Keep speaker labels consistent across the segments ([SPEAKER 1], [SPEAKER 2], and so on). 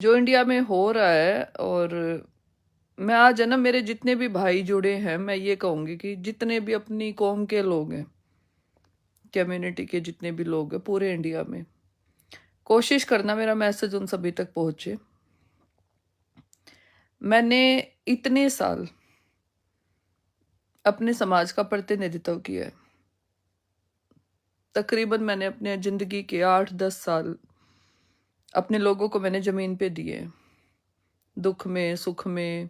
[SPEAKER 1] जो इंडिया में हो रहा है। और मैं आज है ना, मेरे जितने भी भाई जुड़े हैं, मैं ये कहूंगी कि जितने भी अपनी कौम के लोग हैं, कम्युनिटी के जितने भी लोग हैं पूरे इंडिया में, कोशिश करना मेरा मैसेज उन सभी तक पहुंचे। मैंने इतने साल अपने समाज का प्रतिनिधित्व किया है। तकरीबन मैंने अपने जिंदगी के 8-10 साल अपने लोगों को मैंने जमीन पे दिए हैं। दुख में, सुख में,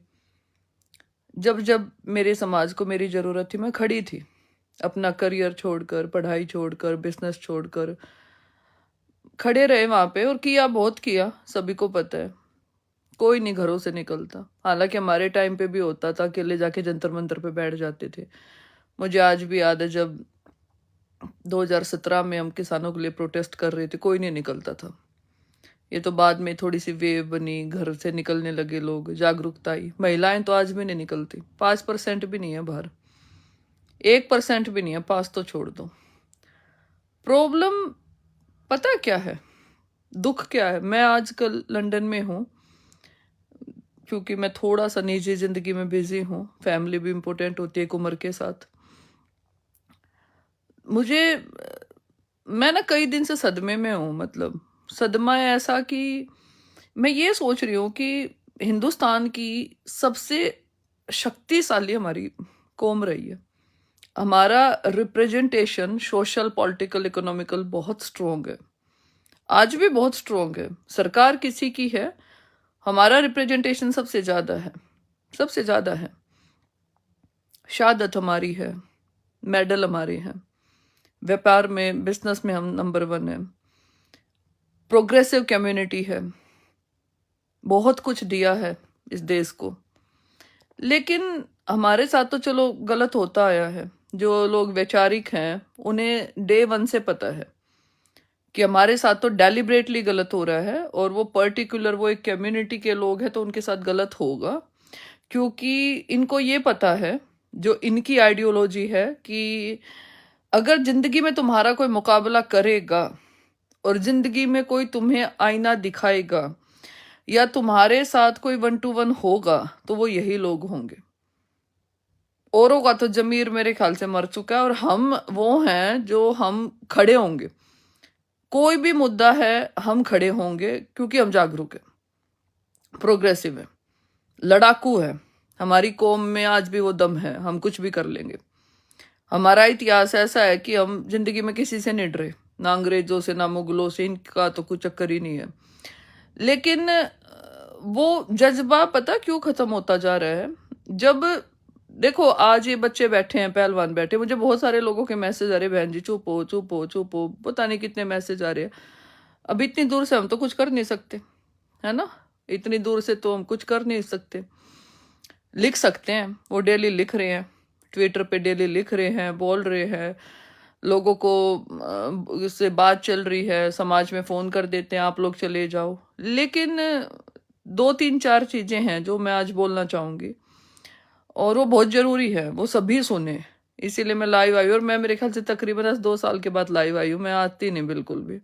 [SPEAKER 1] जब जब मेरे समाज को मेरी जरूरत थी, मैं खड़ी थी। अपना करियर छोड़कर, पढ़ाई छोड़कर, बिजनेस छोड़कर खड़े रहे वहां पे, और किया, बहुत किया, सभी को पता है। कोई नहीं घरों से निकलता। हालांकि हमारे टाइम पे भी होता था, अकेले जाके जंतर मंतर पे बैठ जाते थे। मुझे आज भी याद है जब 2017 में हम किसानों के लिए प्रोटेस्ट कर रहे थे, कोई नहीं निकलता था। ये तो बाद में थोड़ी सी वेव बनी, घर से निकलने लगे लोग, जागरूकता आई। महिलाएं तो आज भी नहीं निकलती, 5% भी नहीं है बाहर, 1% भी नहीं है, पास तो छोड़ दो। प्रॉब्लम पता क्या है, दुख क्या है? मैं आजकल लंदन में हूँ क्योंकि मैं थोड़ा सा निजी जिंदगी में बिजी हूँ। फैमिली भी इम्पोर्टेंट होती है एक उम्र के साथ। मुझे मैं ना कई दिन से सदमे में हूँ। मतलब सदमा है ऐसा कि मैं ये सोच रही हूँ कि हिंदुस्तान की सबसे शक्तिशाली हमारी कौम रही है। हमारा रिप्रेजेंटेशन सोशल, पॉलिटिकल, इकोनॉमिकल बहुत स्ट्रोंग है, आज भी बहुत स्ट्रोंग है। सरकार किसी की है, हमारा रिप्रेजेंटेशन सबसे ज्यादा है, सबसे ज्यादा है। शहादत हमारी है, मेडल हमारे हैं, व्यापार में, बिजनेस में हम नंबर 1 है, प्रोग्रेसिव कम्युनिटी है, बहुत कुछ दिया है इस देश को। लेकिन हमारे साथ तो चलो गलत होता आया है। जो लोग वैचारिक हैं उन्हें डे 1 से पता है कि हमारे साथ तो डेलिब्रेटली गलत हो रहा है, और वो पर्टिकुलर, वो एक कम्युनिटी के लोग हैं तो उनके साथ गलत होगा। क्योंकि इनको ये पता है, जो इनकी आइडियोलॉजी है, कि अगर जिंदगी में तुम्हारा कोई मुकाबला करेगा और जिंदगी में कोई तुम्हें आईना दिखाएगा या तुम्हारे साथ कोई 1-to-1 होगा तो वो यही लोग होंगे। औरों का तो जमीर मेरे ख्याल से मर चुका है, और हम वो हैं जो हम खड़े होंगे। कोई भी मुद्दा है, हम खड़े होंगे क्योंकि हम जागरूक है, प्रोग्रेसिव है, लड़ाकू है। हमारी कौम में आज भी वो दम है, हम कुछ भी कर लेंगे। हमारा इतिहास ऐसा है कि हम जिंदगी में किसी से नहीं डरे, ना अंग्रेजों से, ना मुगलों से, इनका तो कुछ चक्कर ही नहीं है। लेकिन वो जज्बा पता क्यों खत्म होता जा रहा है? जब देखो, आज ये बच्चे बैठे हैं, पहलवान बैठे, मुझे बहुत सारे लोगों के मैसेज आ रहे, बहन जी चुप हो, चुप हो, चुप हो, पता नहीं कितने मैसेज आ रहे हैं। अब इतनी दूर से हम तो कुछ कर नहीं सकते, है ना? इतनी दूर से तो हम कुछ कर नहीं सकते। लिख सकते हैं, वो डेली लिख रहे हैं, ट्विटर पे डेली लिख रहे हैं, बोल रहे हैं, लोगों को इससे बात चल रही है, समाज में फोन कर देते हैं, आप लोग चले जाओ। लेकिन 2-3-4 चीजें हैं जो मैं आज बोलना चाहूंगी, और वो बहुत जरूरी है, वो सभी सुने। इसीलिए मैं लाइव आई, और मैं मेरे ख्याल से तकरीबन 2 साल के बाद लाइव आई हूँ। मैं आती नहीं बिल्कुल भी।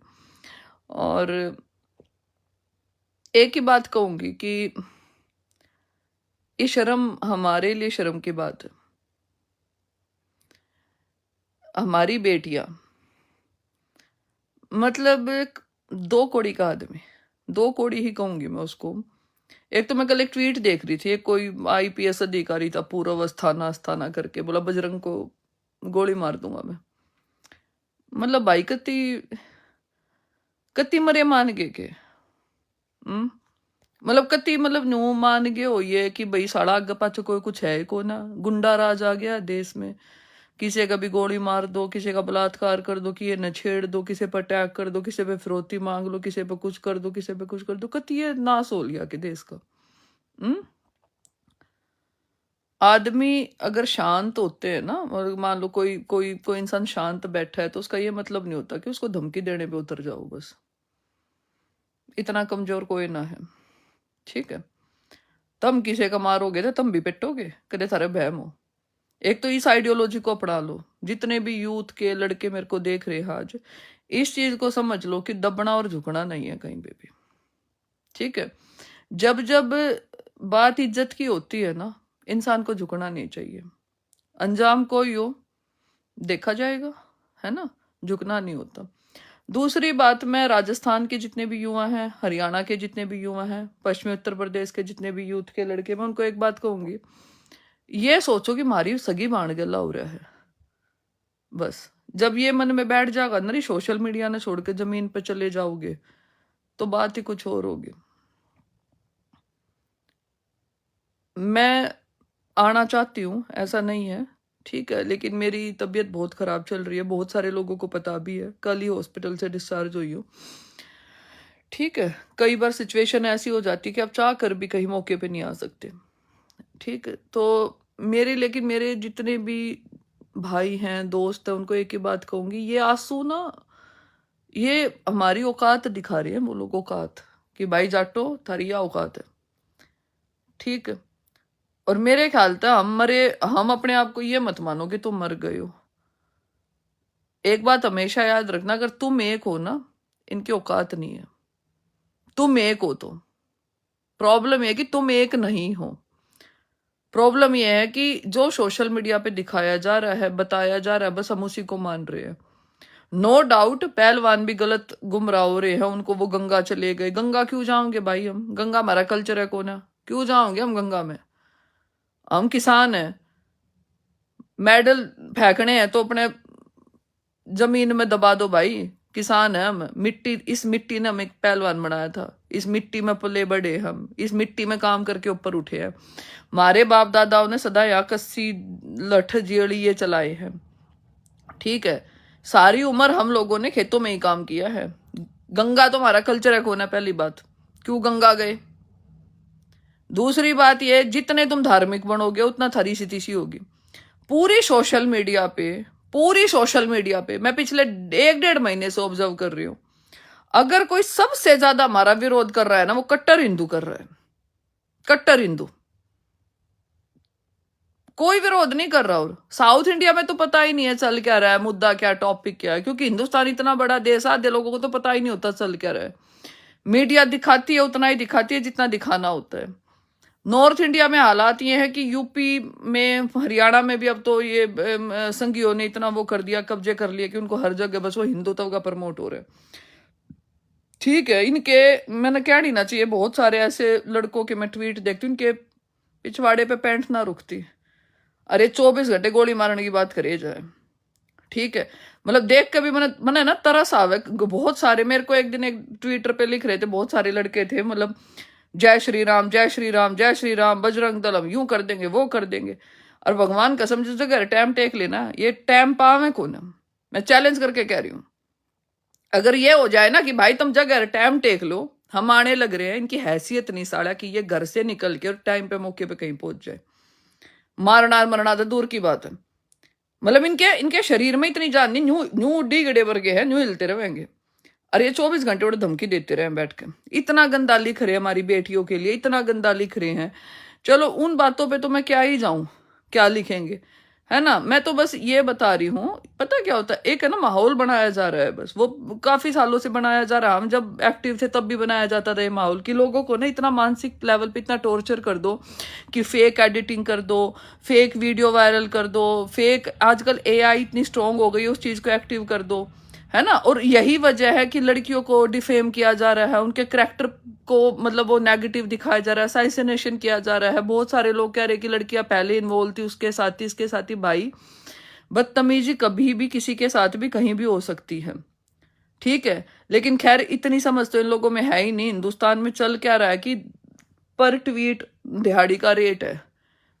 [SPEAKER 1] और एक ही बात कहूंगी कि ये शर्म, हमारे लिए शर्म की बात है। हमारी बेटियां, मतलब 2 कौड़ी का आदमी, 2 कौड़ी ही कहूंगी मैं उसको। एक तो मैं कल एक ट्वीट देख रही थी, एक कोई IPS अधिकारी था, पूर्व अस्थाना अस्थाना करके, बोला बजरंग को गोली मार दूंगा मैं। मतलब भाई कति कति मरे मान गए के, मतलब कति, मतलब न्यू मान गए हो ये कि भाई साड़ा आगे पाछे कोई कुछ है को ना, गुंडा राज आ गया देश में। किसी का भी गोली मार दो, किसी का बलात्कार कर दो, कि ये न छेड़ दो, किसी पर अटैक कर दो, किसी पे फिरौती मांग लो, किसी पे कुछ कर दो, किसी पे कुछ कर दो। कति ये नाश हो लिया कि देश का। आदमी अगर शांत होते हैं ना, और मान लो कोई कोई कोई इंसान शांत बैठा है, तो उसका ये मतलब नहीं होता कि उसको धमकी देने पे उतर जाओ बस। इतना कमजोर कोई ना है, ठीक है? तुम किसी का मारोगे तो तुम भी पिटोगे, कदे थारे बहम हो। एक तो इस आइडियोलॉजी को अपना लो। जितने भी यूथ के लड़के मेरे को देख रहे हैं आज, इस चीज को समझ लो कि दबना और झुकना नहीं है कहीं पे भी, ठीक है? जब जब बात इज्जत की होती है ना, इंसान को झुकना नहीं चाहिए। अंजाम कोई हो देखा जाएगा, है ना, झुकना नहीं होता। दूसरी बात, मैं राजस्थान के जितने भी युवा हैं, हरियाणा के जितने भी युवा हैं, पश्चिमी उत्तर प्रदेश के जितने भी यूथ के लड़के, मैं उनको एक बात कहूंगी, ये सोचो कि मारी सगी बाण गला हो रहा है। बस जब ये मन में बैठ जाएगा ना, सोशल मीडिया ने छोड़ के जमीन पे चले जाओगे तो बात ही कुछ और होगी। मैं आना चाहती हूँ, ऐसा नहीं है, ठीक है, लेकिन मेरी तबीयत बहुत खराब चल रही है, बहुत सारे लोगों को पता भी है, कल ही हॉस्पिटल से डिस्चार्ज हुई हूँ। ठीक है, कई बार सिचुएशन ऐसी हो जाती है कि आप चाह कर भी कहीं मौके पे नहीं आ सकते। ठीक है, तो लेकिन मेरे जितने भी भाई हैं, दोस्त हैं, उनको एक ही बात कहूंगी, ये आंसू ना, ये हमारी औकात दिखा रहे हैं वो लोग, औकात, कि भाई जाटो थारी या औकात है। ठीक है, और मेरे ख्याल से हम अपने आप को ये मत मानो कि तुम मर गए हो। एक बात हमेशा याद रखना, अगर तुम एक हो ना, इनकी औकात नहीं है। तुम एक हो तो प्रॉब्लम है कि तुम एक नहीं हो। प्रॉब्लम यह है कि जो सोशल मीडिया पे दिखाया जा रहा है, बताया जा रहा है, बस हम उसी को मान रहे हैं। नो डाउट पहलवान भी गलत गुमराह हो रहे हैं, उनको वो गंगा चले गए। गंगा क्यों जाओगे भाई, हम गंगा हमारा कल्चर है, कौन है, क्यों जाओगे हम गंगा में? हम किसान हैं, मेडल फेंकने हैं तो अपने जमीन में दबा दो भाई, किसान है हम। मिट्टी, इस मिट्टी ने हमें पहलवान बनाया था, इस मिट्टी में पले बड़े, हम इस मिट्टी में काम करके ऊपर उठे हैं। हमारे बाप दादाओं ने सदा या कस्सी लठ जियड़ी ये चलाए हैं। ठीक है, सारी उम्र हम लोगों ने खेतों में ही काम किया है। गंगा तो हमारा कल्चर है, कौन है, पहली बात, क्यों गंगा गए? दूसरी बात ये, जितने तुम धार्मिक बनोगे उतना थारी स्थिति सी होगी। पूरी सोशल मीडिया पे मैं पिछले 1-1.5 महीने से ऑब्जर्व कर रही हूं, अगर कोई सबसे ज्यादा हमारा विरोध कर रहा है ना, वो कट्टर हिंदू कर रहा है। कट्टर हिंदू, कोई विरोध नहीं कर रहा। और साउथ इंडिया में तो पता ही नहीं है चल क्या रहा है, मुद्दा क्या, टॉपिक क्या है, क्योंकि हिंदुस्तान इतना बड़ा देश, आधे लोगों को तो पता ही नहीं होता चल क्या रहा है। मीडिया दिखाती है उतना ही दिखाती है जितना दिखाना होता है। नॉर्थ इंडिया में हालात ये है कि यूपी में, हरियाणा में भी अब तो ये संघियों ने इतना वो कर दिया, कब्जे कर लिया, कि उनको हर जगह बस वो हिंदुत्व का प्रमोट हो रहा है। ठीक है, इनके, मैंने क्या नहीं ना चाहिए, बहुत सारे ऐसे लड़कों के मैं ट्वीट देखती हूँ, इनके पिछवाड़े पे पैंट ना रुकती। अरे 24 घंटे गोली मारने की बात करे जाए। ठीक है, मतलब देख के भी मैंने ना तरस आवे। बहुत सारे मेरे को एक दिन एक ट्विटर पे लिख रहे थे, बहुत सारे लड़के थे, मतलब जय श्री राम, जय श्री राम, जय श्री राम, बजरंग दल, हम यूं कर देंगे, वो कर देंगे। और भगवान कसम, जिस जगह टाइम टेक लेना, ये टाइम पावे कौन है? मैं चैलेंज करके कह रही हूं, अगर ये हो जाए ना कि भाई तुम जगह टाइम टेक लो, हम आने लग रहे हैं, इनकी हैसियत नहीं साड़ा कि ये घर से निकल के और टाइम पे मौके पे कहीं पहुंच जाए। मारना मरना तो दूर की बात है, मतलब इनके शरीर में इतनी जान नहीं, न्यू न्यू उड्डी गड़े वर्गे है, न्यू हिलते रहेंगे। अरे ये 24 घंटे उड़े धमकी देते रहे बैठ के, इतना गंदा लिख रहे हैं हमारी बेटियों के लिए, इतना गंदा लिख रहे हैं। चलो उन बातों पे तो मैं क्या ही जाऊं, क्या लिखेंगे, है ना। मैं तो बस ये बता रही हूँ, पता क्या होता है, एक है ना माहौल बनाया जा रहा है, बस वो काफी सालों से बनाया जा रहा है। हम जब एक्टिव थे तब भी बनाया जाता था ये माहौल, कि लोगों को ना इतना मानसिक लेवल पे इतना टॉर्चर कर दो कि फेक एडिटिंग कर दो, फेक वीडियो वायरल कर दो, फेक, आजकल एआई इतनी स्ट्रांग हो गई है, उस चीज को एक्टिव कर दो, है ना। और यही वजह है कि लड़कियों को डिफेम किया जा रहा है, उनके करैक्टर को मतलब वो नेगेटिव दिखाया जा रहा है, साइसेनेशन किया जा रहा है। बहुत सारे लोग कह रहे हैं कि लड़कियां पहले इन्वॉल्व थी, उसके साथ ही इसके साथ ही। भाई बदतमीजी कभी भी किसी के साथ भी कहीं भी हो सकती है, ठीक है, लेकिन खैर इतनी समझ तो इन लोगों में है ही नहीं। हिंदुस्तान में चल क्या रहा है कि पर ट्वीट दिहाड़ी का रेट है,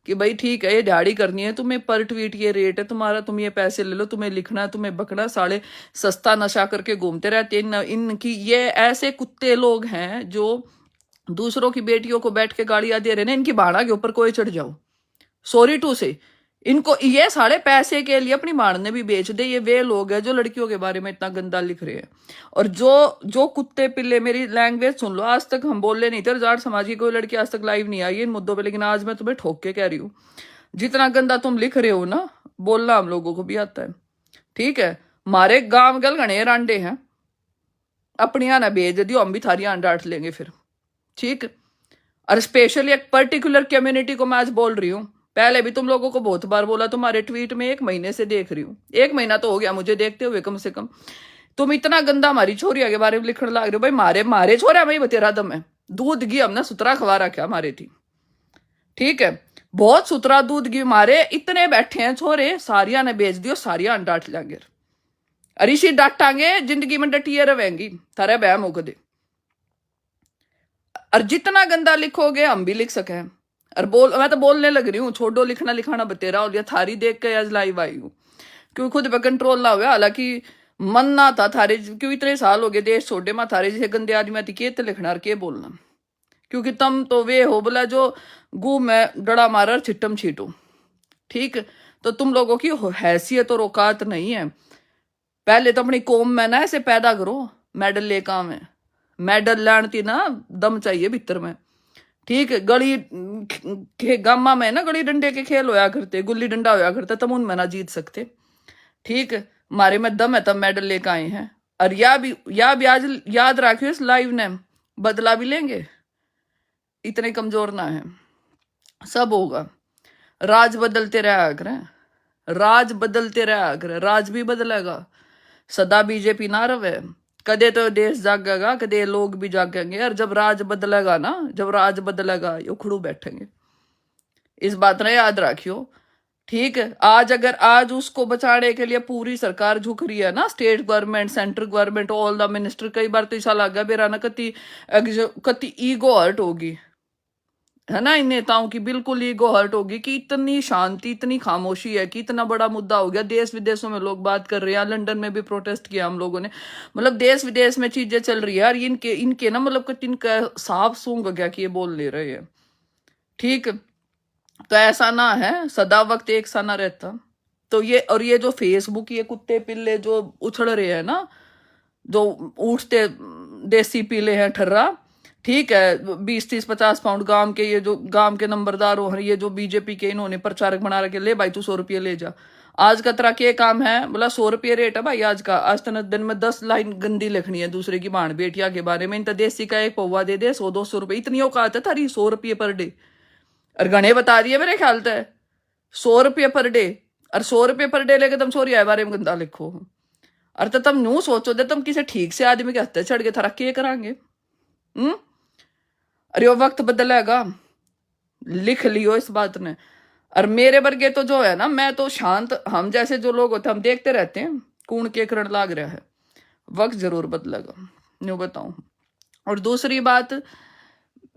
[SPEAKER 1] कि भाई ठीक है ये दिहाड़ी करनी है तुम्हें, पर ट्वीट ये रेट है तुम्हारा, तुम ये पैसे ले लो, तुम्हें लिखना है, तुम्हें बकना, साले सस्ता नशा करके घूमते रहते हैं। इनकी ये ऐसे कुत्ते लोग हैं जो दूसरों की बेटियों को बैठ के गाड़ियां दे रहे हैं, इनकी भाड़ा के ऊपर कोई चढ़ जाओ, सॉरी टू से, इनको ये साढ़े पैसे के लिए अपनी मां ने भी बेच दे। ये वे लोग हैं जो लड़कियों के बारे में इतना गंदा लिख रहे हैं। और जो जो कुत्ते पिल्ले, मेरी लैंग्वेज सुन लो, आज तक हम बोले नहीं थे, और जाट समाज की कोई लड़की आज तक लाइव नहीं आई इन मुद्दों पे, लेकिन आज मैं तुम्हें ठोक के कह रही हूँ, जितना गंदा तुम लिख रहे हो ना, बोलना हम लोगों को भी आता है। ठीक है, हमारे गांव गल घने रांडे हैं, अपनी आना भेज दियो, हम भी थारी आन डांट लेंगे फिर। ठीक, और स्पेशली एक पर्टिकुलर कम्युनिटी को मैं आज बोल रही हूँ। पहले भी तुम लोगों को बहुत बार बोला, तुम्हारे ट्वीट में 1 महीने से देख रही हूँ, 1 महीना तो हो गया मुझे देखते हुए कम से कम। तुम इतना गंदा हमारी छोरिया के बारे में लिखने लग रहे हो। भाई मारे मारे छोरा में ही बतेरा दम है। दूध घी हमने सुतरा खवा रखा हमारे थी, ठीक है, बहुत सुतरा दूध घी मारे। इतने बैठे हैं छोरे, सारिया ने बेच दियो, सारिया डांट लेंगे। अरिशी डांटांगे, जिंदगी में डटिए रहेंगी, थारे बहम हो दे। और जितना गंदा लिखोगे हम भी लिख सके। और मैं तो बोलने लग रही हूँ, छोड़ो लिखना लिखाना बतेरा हो गया। थारी देख के आज लाइव आई हूँ, क्यों खुद पे कंट्रोल ना हुआ। हालांकि मन ना था थारे, क्यों इतने साल हो गए देश छोड़े में, थारे जैसे गंदे आदमी थी के लिखना और के बोलना। क्योंकि तुम तो वे हो बोला जो गू में डड़ा मार छिटम छीटू, ठीक। तो तुम लोगों की हैसियत और औकात नहीं है। पहले तो अपनी कौम में ना ऐसे पैदा करो, मेडल ले काम है, मेडल लानती ना दम चाहिए भीतर में, ठीक है। गली गामा में ना गली डंडे के खेल होया करते, गुल्ली डंडा होया करता, तुम उनमें ना जीत सकते, ठीक है। हमारे में दम है तब मेडल लेकर आए हैं। और या भी आज याद रखियो, इस लाइव ने बदला भी लेंगे, इतने कमजोर ना है। सब होगा, राज बदलते रहा करें, राज बदलते रहा करें, राज भी बदलेगा। सदा बीजेपी ना रहे, कदे तो देश जागेगा, कदे लोग भी जागेंगे। और जब राज बदलेगा ना, जब राज बदलेगा ये उखड़ू बैठेंगे, इस बात ने याद रखियो, ठीक है। आज उसको बचाने के लिए पूरी सरकार झुक रही है ना, state government, central government, all the minister. कई बार तो ऐसा लगा बेरा ना कति ईगो हर्ट होगी, है ना, इन नेताओं की बिल्कुल ईगो हर्ट होगी कि इतनी शांति, इतनी खामोशी है कि इतना बड़ा मुद्दा हो गया, देश विदेशों में लोग बात कर रहे हैं। लंदन में भी प्रोटेस्ट किया हम लोगों ने, मतलब देश विदेश में चीजें चल रही है। और इनके ना मतलब इनका साफ सूंघ गया कि ये बोल ले रहे हैं, ठीक। तो ऐसा ना है, सदा वक्त एक सा ना रहता। तो ये जो फेसबुक, ये कुत्ते पिल्ले जो उछल रहे हैं ना, जो उठते देसी पीले हैं ठर्रा, ठीक है, 20-30-50 पाउंड गांव के, ये जो गांव के नंबरदार हो, ये जो बीजेपी के इन्होंने प्रचारक बना रखे, ले भाई तू 100 रुपये ले जा। आज का तरह के काम है, बोला 100 रुपये रेट है भाई आज का। आज तो दिन में 10 लाइन गंदी लिखनी है दूसरे की भाण बेटिया के बारे में। इन तो देसी का एक पौवा दे दे, 100-200 रुपये, इतनी औकात है थारी 100 रुपये पर डे। और गणे बता दिए मेरे ख्याल से 100 रुपये पर डे। और 100 रुपये पर डे लेके तुम छोरी आए बारे में गंदा लिखो। और तो तुम न्यू सोचो दे, तुम किसी ठीक से आदमी के हत्थे चढ़ के थारा के करांगे। अरे वो वक्त बदलेगा, लिख लियो इस बात ने। और मेरे वर्गे तो जो है ना, मैं तो शांत, हम जैसे जो लोग होते हैं हम देखते रहते हैं कौन के करण लाग रहा है, वक्त जरूर बदलेगा, न्यू बताऊं। और दूसरी बात,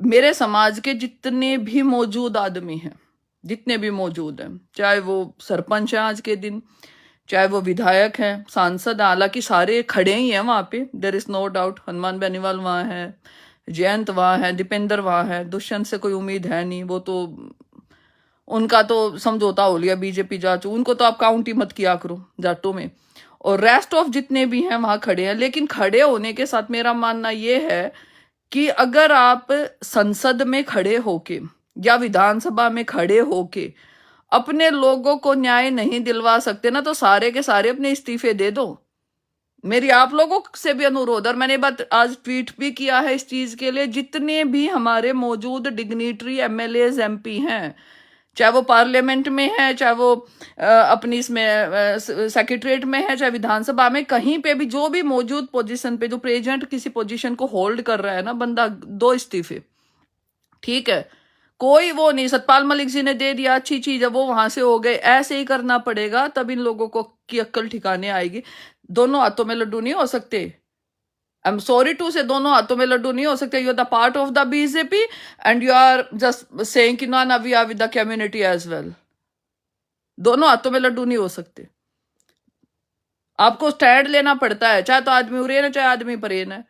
[SPEAKER 1] मेरे समाज के जितने भी मौजूद आदमी हैं, जितने भी मौजूद हैं, चाहे वो सरपंच है आज के दिन, चाहे वो विधायक हैं, सांसद, हालांकि सारे खड़े ही हैं वहां पे, there is no doubt. Hanuman Beniwal वहां है, जयंत वहां है, दीपेंद्र वहां है, दुष्यंत से कोई उम्मीद है नहीं, वो तो उनका तो समझौता हो लिया बीजेपी जाचू, उनको तो आप काउंट ही मत किया करो जाटों में। और रेस्ट ऑफ जितने भी हैं वहां खड़े हैं। लेकिन खड़े होने के साथ मेरा मानना यह है कि अगर आप संसद में खड़े होके या विधानसभा में खड़े होके अपने लोगों को न्याय नहीं दिलवा सकते ना, तो सारे के सारे अपने इस्तीफे दे दो। मेरी आप लोगों से भी अनुरोध, और मैंने बात आज ट्वीट भी किया है इस चीज के लिए, जितने भी हमारे मौजूद डिग्निटरी एमएलए एमपी हैं, चाहे वो पार्लियामेंट में है, चाहे वो अपनी इसमें सेक्रेटरीट में है, चाहे विधानसभा में, कहीं पे भी जो भी मौजूद पोजीशन पे जो प्रेजेंट किसी पोजीशन को होल्ड कर रहा है ना बंदा, 2 इस्तीफे, ठीक है। कोई वो नहीं, सतपाल मलिक जी ने दे दिया, अच्छी चीज है, वो वहां से हो गए, ऐसे ही करना पड़ेगा, तब इन लोगों को की अक्ल ठिकाने आएगी। दोनों हाथों में लड्डू नहीं हो सकते, आई एम सॉरी टू से, दोनों हाथों में लड्डू नहीं हो सकते। You are the part of the BJP and you are just saying कि ना we are with the community as well. दोनों हाथों में लड्डू नहीं हो सकते, आपको स्टैंड लेना पड़ता है, चाहे तो आदमी उरेन है, चाहे आदमी परेन है।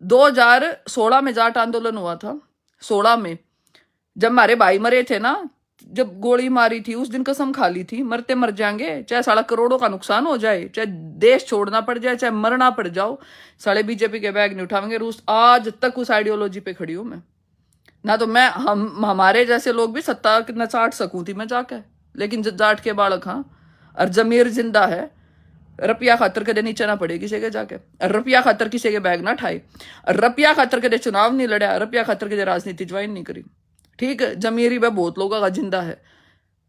[SPEAKER 1] 2016 में जाट आंदोलन हुआ था, 16 में, जब हमारे भाई मरे थे ना, जब गोली मारी थी उस दिन कसम खा ली थी, मरते मर जाएंगे, चाहे साढ़ा करोड़ों का नुकसान हो जाए, चाहे देश छोड़ना पड़ जाए, चाहे मरना पड़ जाओ, साढ़े बीजेपी के बैग नहीं उठाएंगे। रूस आज तक उस आइडियोलॉजी पे खड़ी हूं मैं ना, तो मैं हमारे जैसे लोग भी सत्ता न चाट सकूं थी मैं जाकर, लेकिन जाट के बालक हाँ, और जमीर जिंदा है। रुपया खातर कदे नीचे ना पड़े किसी के जाके, रुपया खातर किसी के बैग ना ठाए, रुपया खातर कदे चुनाव नहीं लड़ा, रुपया खातर कदे राजनीति ज्वाइन नहीं करी। ठीक है, जमीरी वह बहुत लोगों का जिंदा है।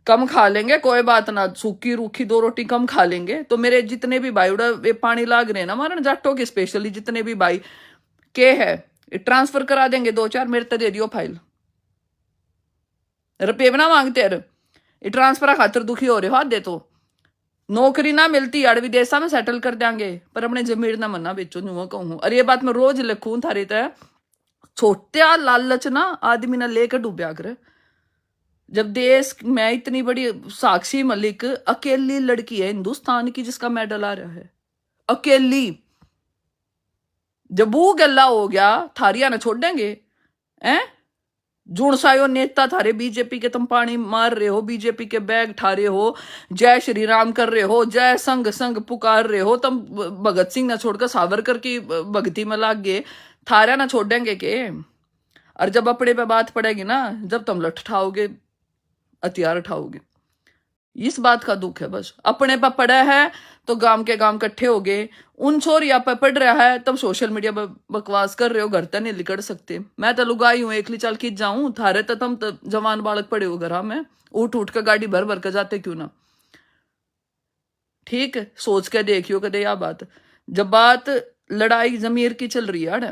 [SPEAKER 1] कम खा लेंगे कोई बात ना, सूखी रूखी 2 रोटी कम खा लेंगे। तो मेरे जितने भी भाई उड़ा वे पानी लाग रहे हैं ना मारन जाटों के, स्पेशली जितने भी भाई के है, ट्रांसफर करा देंगे 2-4, मेरे तो दे दियो फाइल। रुपये ना मांगते यार, ट्रांसफर खातर दुखी हो रहे हो, हाथ दे तो नौकरी ना मिलती यार विदेशा में सेटल कर देंगे, पर अपने जमीर ना मना बेचो नुआ कहूँ। और ये बात मैं रोज लिखूं थारे तय, छोटा लालच ना आदमी ना लेकर डूबया करे। जब देश में इतनी बड़ी साक्षी मलिक अकेली लड़की है हिंदुस्तान की जिसका मेडल आ रहा है, अकेली, जब वो गल्ला हो गया थारिया ना छोड़ देंगे हैं। जुड़सायो नेता थारे बीजेपी के तुम पानी मार रहे हो, बीजेपी के बैग ठा रहे हो, जय श्री राम कर रहे हो, जय संग संग पुकार रहे हो, तुम भगत सिंह ना छोड़कर सावरकर की भक्ति में लाग गए, थारा ना छोड़ देंगे के। और जब अपने पे बात पड़ेगी ना, जब तुम लठ ठाओगे, हथियार उठाओगे, इस बात का दुख है बस। अपने पे पड़ा है तो गांव के गांव इकट्ठे हो गए, उन छोरिया पे पड़ रहा है तब सोशल मीडिया पर बकवास कर रहे हो, घर तक नहीं निकल सकते। मैं तो लुगाई हूं, एकली चल खींच जाऊं, थारे तो तुम तो जवान बालक पड़े हो घर में, उठ उठ कर गाड़ी भर भर कर जाते क्यों ना। ठीक है, सोच के देखियो कदे यह बात। जब बात लड़ाई जमीर की चल रही है,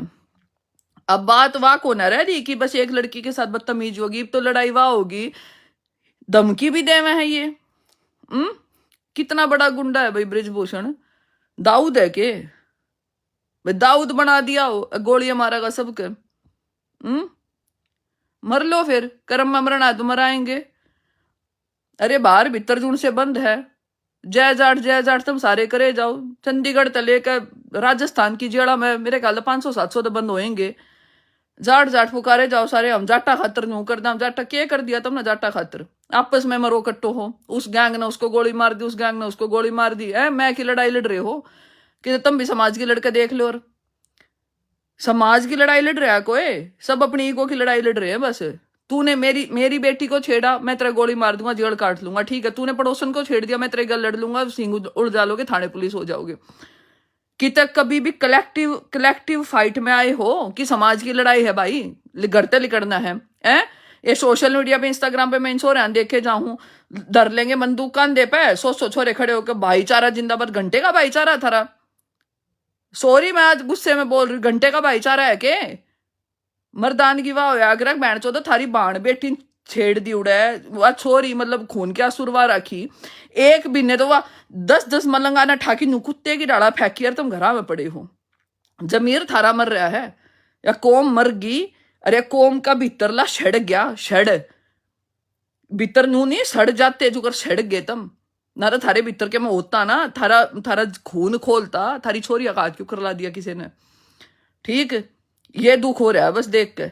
[SPEAKER 1] अब बात वाह को ना रह रही कि बस एक लड़की के साथ बदतमीजी होगी, तो लड़ाई वाह होगी, धमकी भी देवे है ये। कितना बड़ा गुंडा है भाई ब्रिजभूषण, दाऊद है के भाई, दाऊद बना दिया हो, गोलियां मारेगा सबके। मर लो फिर, कर्म में मरना है तो मराएंगे। अरे बाहर भीतर जून से बंद है, जय जाट तुम सारे करे जाओ, चंडीगढ़ तक लेकर राजस्थान की जेड़ा में मेरे ख्याल 500-700 तो बंद होएंगे। जाट पुकारे जाओ सारे, हम जाटा खातर न्यू कर दाम, जाटा क्या कर दिया तुमने जाटा खातर, आपस में मरो कट्टो हो, उस गैंग ने उसको गोली मार दी, उस गैंग ने उसको गोली मार दी है, मैं की लड़ाई लड़ रहे हो कि तुम भी समाज की लड़के देख लो। और समाज की लड़ाई लड़ रहा है कोई, सब अपनी ईगो की लड़ाई लड़ रहे हैं बस। तूने मेरी बेटी को छेड़ा, मैं तेरा गोली मार दूंगा, जेल काट लूंगा, ठीक है। तूने पड़ोसन को छेड़ दिया, मैं तेरे गल लड़ लूंगा, सिंह उड़ जालोगे, थाने पुलिस हो जाओगे। कि तक कभी भी कलेक्टिव फाइट में आए हो कि समाज की लड़ाई है भाई, गढ़ते लिकड़ना है। ये सोशल मीडिया पे इंस्टाग्राम पे मैं इन छोरे देखे जाऊं, धर लेंगे बंदूक कंधे पे, 100 छोरे खड़े होकर भाईचारा जिंदाबाद, घंटे का भाईचारा थारा। सॉरी मैं आज गुस्से में बोल रही, घंटे का भाईचारा है के मर्दान की वाह आगरा बहन चो, तो थारी बाण बेटी छेड़ दी उड़े, वह छोरी मतलब खून के आंसुरवा रखी, एक बिन्ने तो वह 10-10 मलंगाना ठाकी नु कुत्ते की डाला फेंकी, यार तुम घरा में पड़े हो। जमीर थारा मर रहा है या कौम मर गई? अरे कौम का भीतरला सड़ गया, सड़ भीतर नू नहीं सड़ जाते जो कर सड़ गए तुम ना, तो थारे भीतर के में होता ना, थारा खून खोलता, थारी छोरी आघात क्यों करला दिया किसी ने। ठीक, ये दुख हो रहा है बस देख के।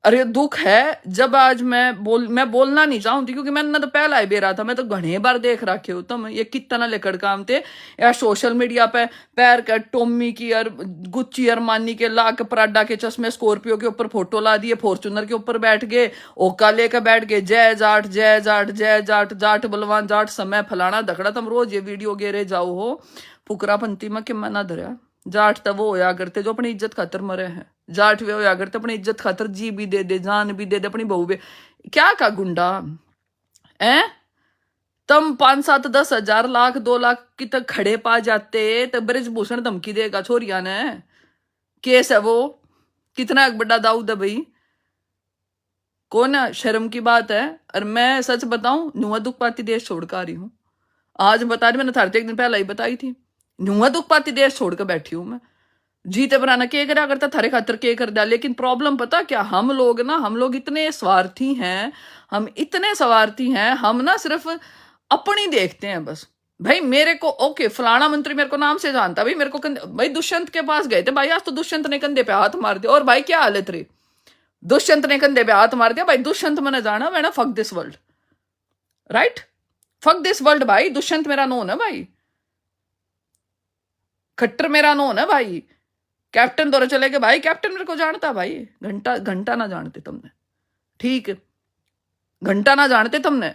[SPEAKER 1] अरे दुख है जब आज मैं बोलना नहीं चाहती क्योंकि मैंने ना तो पहला ही बेरा था, मैं तो घने बार देख रखे हो तुम ये कितना लेकर काम थे या सोशल मीडिया पे पैर का टोमी की और गुच्ची अरमानी के लाक पराडा के चश्मे, स्कॉर्पियो के ऊपर फोटो ला दिए, फॉर्चूनर के ऊपर बैठ गए, ओका लेकर बैठ गए, जय जाट जय जाट जय जाट, जाट बलवान जाट समय फलाना दखड़ा। तुम रोज ये वीडियो गेरे जाओ हो फुकरापंथी में कि मैं ना धरा। जाट तो वो होया करते जो अपनी इज्जत खातर मरे हैं, जाट वे होया करते अपनी इज्जत खातर जी भी दे दे, जान भी दे दे, अपनी बहू भी। क्या का गुंडा है तुम 5-7-10 हजार लाख 2 लाख की तक खड़े पा जाते तो ब्रिजभूषण धमकी देगा छोरिया ने, केस है वो, कितना एक बड़ा दाऊद है भाई, कौन है? शर्म की बात है। और मैं सच बताऊं, नुआ दुख पाती देश छोड़कर आ रही हूं, आज बता रही, मैंने थारते एक दिन पहले ही बताई थी, नुआ दुख पाती देश छोड़कर बैठी हूं मैं। जीते बनाना के करा करता थारे खातर के कर दिया, लेकिन प्रॉब्लम पता क्या, हम लोग इतने स्वार्थी हैं, हम इतने स्वार्थी हैं, हम ना सिर्फ अपनी देखते हैं बस। भाई मेरे को ओके फलाना मंत्री मेरे को नाम से जानता, भाई मेरे को भाई दुष्यंत के पास गए थे भाई, आज तो दुष्यंत ने कंधे पे हाथ मार दिया, और भाई क्या हालत रही, दुष्यंत ने कंधे पे हाथ मार दिया भाई, दुष्यंत मैंने जाना, मैंने fuck this world, right, fuck this world भाई, दुष्यंत मेरा नोन है भाई, खट्टर मेरा नोन है भाई, कैप्टन दौरे चले गए भाई, कैप्टन मेरे को जानता भाई, घंटा ना जानते तुमने, ठीक, घंटा ना जानते तुमने,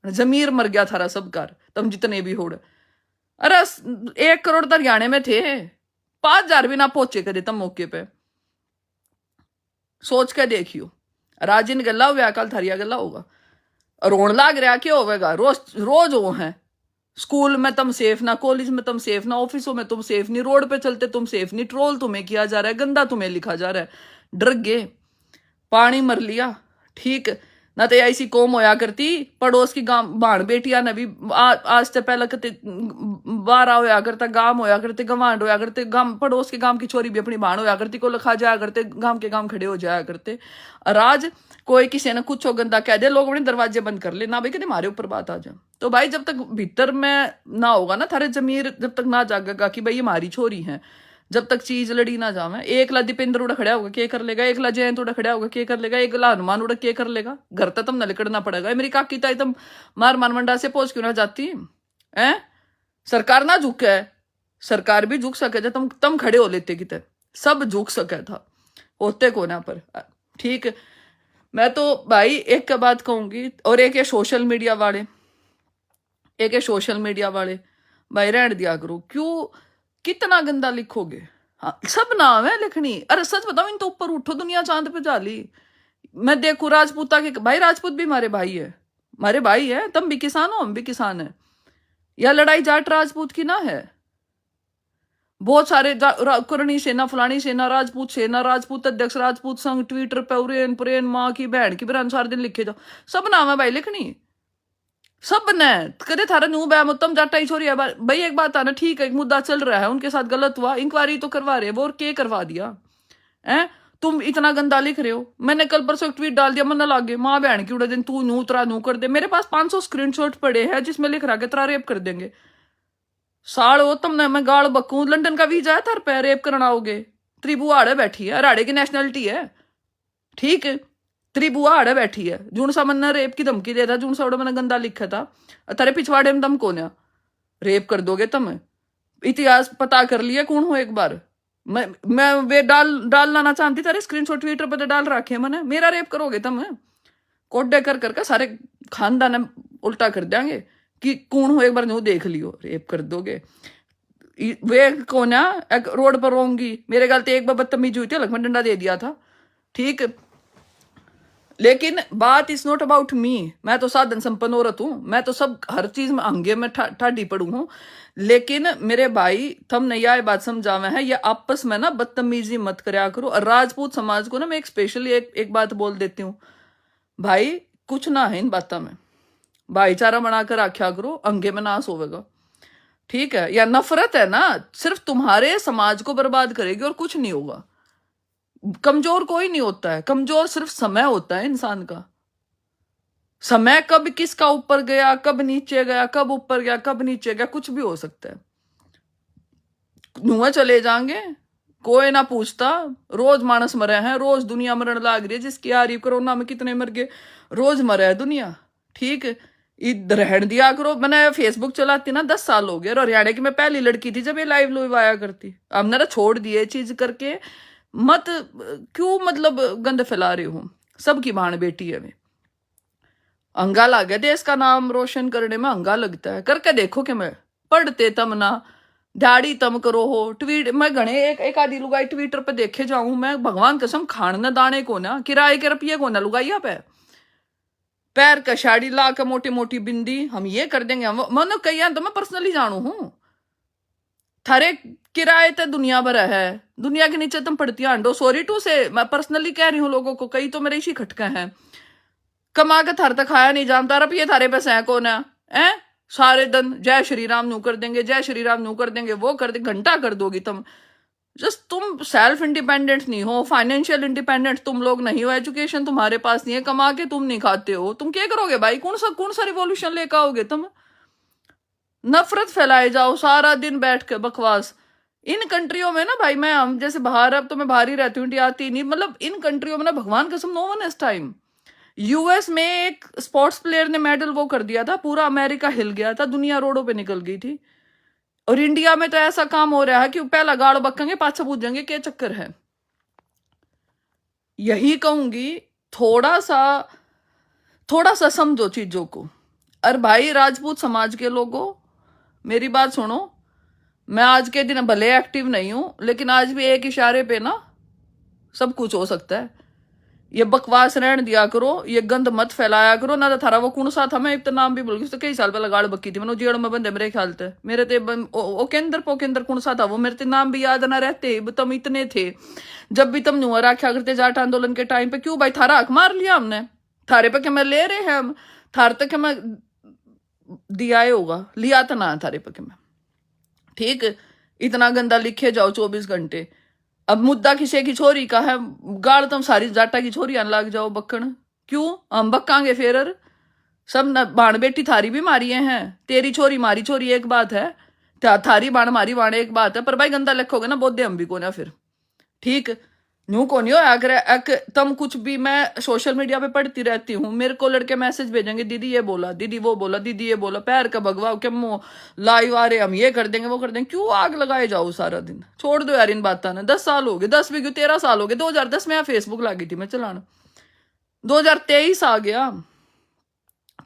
[SPEAKER 1] जमीर मर गया थारा सब कार, तुम जितने भी हो। अरे 1 करोड़ तो हरियाणा में थे, 5,000 भी ना पहुंचे कदे तुम मौके पे। सोच के देखियो, राजिन गला हुआ कल थारिया गला होगा, रोन लाग रहा क्या होगा। रोज रोज वो है, स्कूल में तुम सेफ ना, कॉलेज में तुम सेफ ना, ऑफिसों में तुम सेफ नहीं, रोड पे चलते तुम सेफ नहीं, ट्रोल तुम्हें किया जा रहा है, गंदा तुम्हें लिखा जा रहा है, डर गए, पानी मर लिया। ठीक ना, तो ऐसी कौम होया करती, पड़ोस की गांव बाण बेटिया ने भी आज से पहले कते 12 होया करता, गांव होया करते, गवांड होया करते, गांव पड़ोस के गांव की छोरी भी अपनी बाण होया करती, को लिखा जाया करते, गांव के गांव खड़े हो जाया करते। और आज कोई किसी ने कुछ हो गंदा कह दे, लोग अपने दरवाजे बंद कर ले ना भाई, कहते हमारे ऊपर बात आ जाए। तो भाई जब तक भीतर में ना होगा ना थारे जमीर, जब तक ना जागेगा कि भाई ये हमारी छोरी है, जब तक चीज लड़ी ना जावे। एक ला दीपेंद्र उड़ा खड़ा होगा के कर लेगा, एक ला जयंत उड़ा खड़ा होगा के कर लेगा, एक ला हनुमान उड़ा के कर लेगा। घर तक तुम न लिकड़ना पड़ेगा। मेरी काकी ताई तुम मार मंडा से पहुंच क्यों ना जाती है। सरकार ना झुके है, सरकार भी झुक सके थे, तुम खड़े हो लेते कितने, सब झुक सके था, होते को ना पर। ठीक, मैं तो भाई एक का बात कहूंगी, और एक ये सोशल मीडिया वाले, एक ये सोशल मीडिया वाले भाई रहने दिया करो, क्यों कितना गंदा लिखोगे। हाँ सब नाम है लिखनी, अरे सच बताओ इन तो ऊपर उठो, दुनिया चांद पे जाली। मैं देखू राजपूता के भाई, राजपूत भी हमारे भाई है, हमारे भाई है, तुम भी किसान हो हम भी किसान है, या लड़ाई जाट राजपूत की ना है। बहुत सारे करणी सेना, फलानी सेना, राजपूत सेना, राजपूत अध्यक्ष, राजपूत संघ, ट्विटर पे उरेन पुरेन, माँ की बहन की बहन, सारे दिन लिखे जाओ, सब नाम है भाई लिखनी, सब ने कदे थारा नू बैम तुम जाटा ही छोरी है भाई। एक बात आना, ठीक है एक मुद्दा चल रहा है, उनके साथ गलत हुआ, इंक्वायरी तो करवा रहे वो, और के करवा दिया है। तुम इतना गंदा लिख रहे हो, मैंने कल परसों एक ट्वीट डाल दिया, मन लागे माँ बहन की उड़े दिन तू नू तरा नू कर दे। मेरे पास 500 स्क्रीनशॉट पड़े हैं जिसमें लिख रहा है तरा रेप कर देंगे। साल हो तुमने, मैं गाल बकू, लंदन का वीजा है थार पे, रेप करना आओगे। त्रिबुआड़े बैठी है, राड़े की नेशनलिटी है, ठीक है, त्रिबुआड़े बैठी है, जून सा मन रेप की धमकी देता, जून सा मैंने गंदा लिखा था, तारे पिछवाड़े में दम कौन है, रेप कर दोगे तुम। इतिहास पता कर लिया कौन हो एक बार। मैं वे डालना ना चाहती, तारे स्क्रीनशॉट ट्विटर पर डाल रखे मैंने, मेरा रेप करोगे तुम, कोडे कर करके सारे खानदान उल्टा कर देंगे कि कौन हो एक बार न्यू देख लियो, रेप कर दोगे। वे कौन है, रोड पर रोंगी, मेरे गलती एक बार बदतमीजी हुई थी, अलग में डंडा दे दिया था, ठीक। लेकिन बात इज नॉट अबाउट मी, मैं तो साधन संपन्न औरत हूं, मैं तो सब हर चीज में अंगे में ठाडी पड़ू हूं। लेकिन मेरे भाई तुमने यह बात समझावे है, ये आपस में ना बदतमीजी मत करया करो। और राजपूत समाज को ना मैं एक स्पेशली एक बात बोल देती हूँ भाई, कुछ ना है इन बातों में, भाईचारा बनाकर आख्या करो, अंगे में नाश होगा, ठीक है। या नफरत है ना, सिर्फ तुम्हारे समाज को बर्बाद करेगी और कुछ नहीं होगा। कमजोर कोई नहीं होता है, कमजोर सिर्फ समय होता है इंसान का। समय कब किसका ऊपर गया, कब नीचे गया, कब ऊपर गया, कब नीचे गया, कुछ भी हो सकता है। नुआ चले जाएंगे, कोई ना पूछता। रोज मानस मरे हैं, रोज दुनिया मरण लाग रही है, जिसकी आ रही कोरोना में कितने मर गए, रोज मरे है दुनिया, ठीक। रहन दिया करो। मैंने फेसबुक चलाती ना 10 साल हो गए, और हरियाणा की मैं पहली लड़की थी जब ये लाइव लोइव आया करती। अब ना छोड़ दिए चीज करके, मत क्यों मतलब गंद फैला रहे हो, सबकी बहन बेटी है। वे अंगा लागे देश का नाम रोशन करने में, अंगा लगता है, करके देखो कि मैं पढ़ते तम ना दाढ़ी तम करो हो। ट्वीट मैं घने एक आधी लुगाई ट्विटर पे देखे जाऊं मैं, भगवान कसम खान न दाने को ना, किराए के रुपये को ना लुगाइया पे, पैर का साड़ी ला के मोटी मोटी बिंदी, हम ये कर देंगे, हम मन कही तो मैं पर्सनली जानू हूं। थारे किराए तो दुनिया भर है, दुनिया के नीचे तुम पड़ती आंडो। सॉरी टू से मैं पर्सनली कह रही हूँ लोगों को, कई तो मेरे इसी खटके हैं, कमा के थार तक खाया नहीं जानता, रुपये थारे पैसे है कौन है। सारे दिन जय श्री राम नू कर देंगे, जय श्री राम नू कर देंगे, वो कर देंगे, घंटा कर दोगी तुम। जस्ट तुम सेल्फ इंडिपेंडेंट नहीं हो, फाइनेंशियल इंडिपेंडेंट तुम लोग नहीं हो, एजुकेशन तुम्हारे पास नहीं है, कमा के तुम नहीं खाते हो, तुम क्या करोगे भाई, कौन सा रिवॉल्यूशन लेकर आओगे तुम। नफरत फैलाए जाओ सारा दिन बैठ के बकवास। इन कंट्रियों में ना भाई, मैं हम जैसे बाहर, अब तो मैं बाहर ही रहती हूँ, इंडिया आती नहीं, मतलब इन कंट्रियों में ना भगवान कसम no one is time. US में एक स्पोर्ट्स प्लेयर ने मेडल वो कर दिया था, पूरा अमेरिका हिल गया था, दुनिया रोडों पे निकल गई थी। और इंडिया में तो ऐसा काम हो रहा है कि पहला गाड़ बक्केंगे, पाछा पूछेंगे क्या चक्कर है। यही कहूंगी, थोड़ा सा समझो चीजों को। और भाई राजपूत समाज के लोगों, मेरी बात सुनो, मैं आज के दिन भले एक्टिव नहीं हूं, लेकिन आज भी एक इशारे पे ना सब कुछ हो सकता है। ये बकवास रहन दिया करो, ये गंद मत फैलाया करो ना। तो थारा वो कौन सा था, मैं इतना नाम भी भूल गई, तो कई साल पहले गाड़ बक्की थी मैंने जेड़ में बंदे मेरे ख्याल से। मेरे ते ओकेंद्र पोकेंद्र कौन सा था वो, मेरे ते नाम भी याद ना रहते। तुम इतने थे जब भी तुम नुआ राख्या करते जाट आंदोलन के टाइम पे, क्यों भाई थारा हक मार लिया हमने? थारे पे क्या मैं ले रहे हैं हम? थार तक मैं दिया होगा, लिया तो ना थारे पे मैं। ठीक, इतना गंदा लिखे जाओ 24 घंटे। अब मुद्दा किसी की छोरी का है, गाड़ तुम सारी जाटा की छोरी आने लग जाओ बक्कण। क्यों हम बक्कांगे फिर? सब न बाण बेटी थारी भी मारी हैं, तेरी छोरी मारी छोरी एक बात है, थारी बाण मारी बाण एक बात है। पर भाई गंदा लिखोगे ना बोधे हम भी को ना फिर। ठीक, न्यू को नहीं होया करे तुम कुछ भी। मैं सोशल मीडिया पे पढ़ती रहती हूँ, मेरे को लड़के मैसेज भेजेंगे, दीदी ये बोला, दीदी वो बोला, दीदी ये बोला, पैर का भगवा क्या मुंह लाइव आ रहे, हम ये कर देंगे वो कर देंगे। क्यों आग लगाए जाओ सारा दिन? छोड़ दो यार इन बातों ने। 10 साल हो गए, 10 भी क्यों, 13 साल हो गए। 2010 में फेसबुक लगी थी मैं चलाना, 2023 आ गया।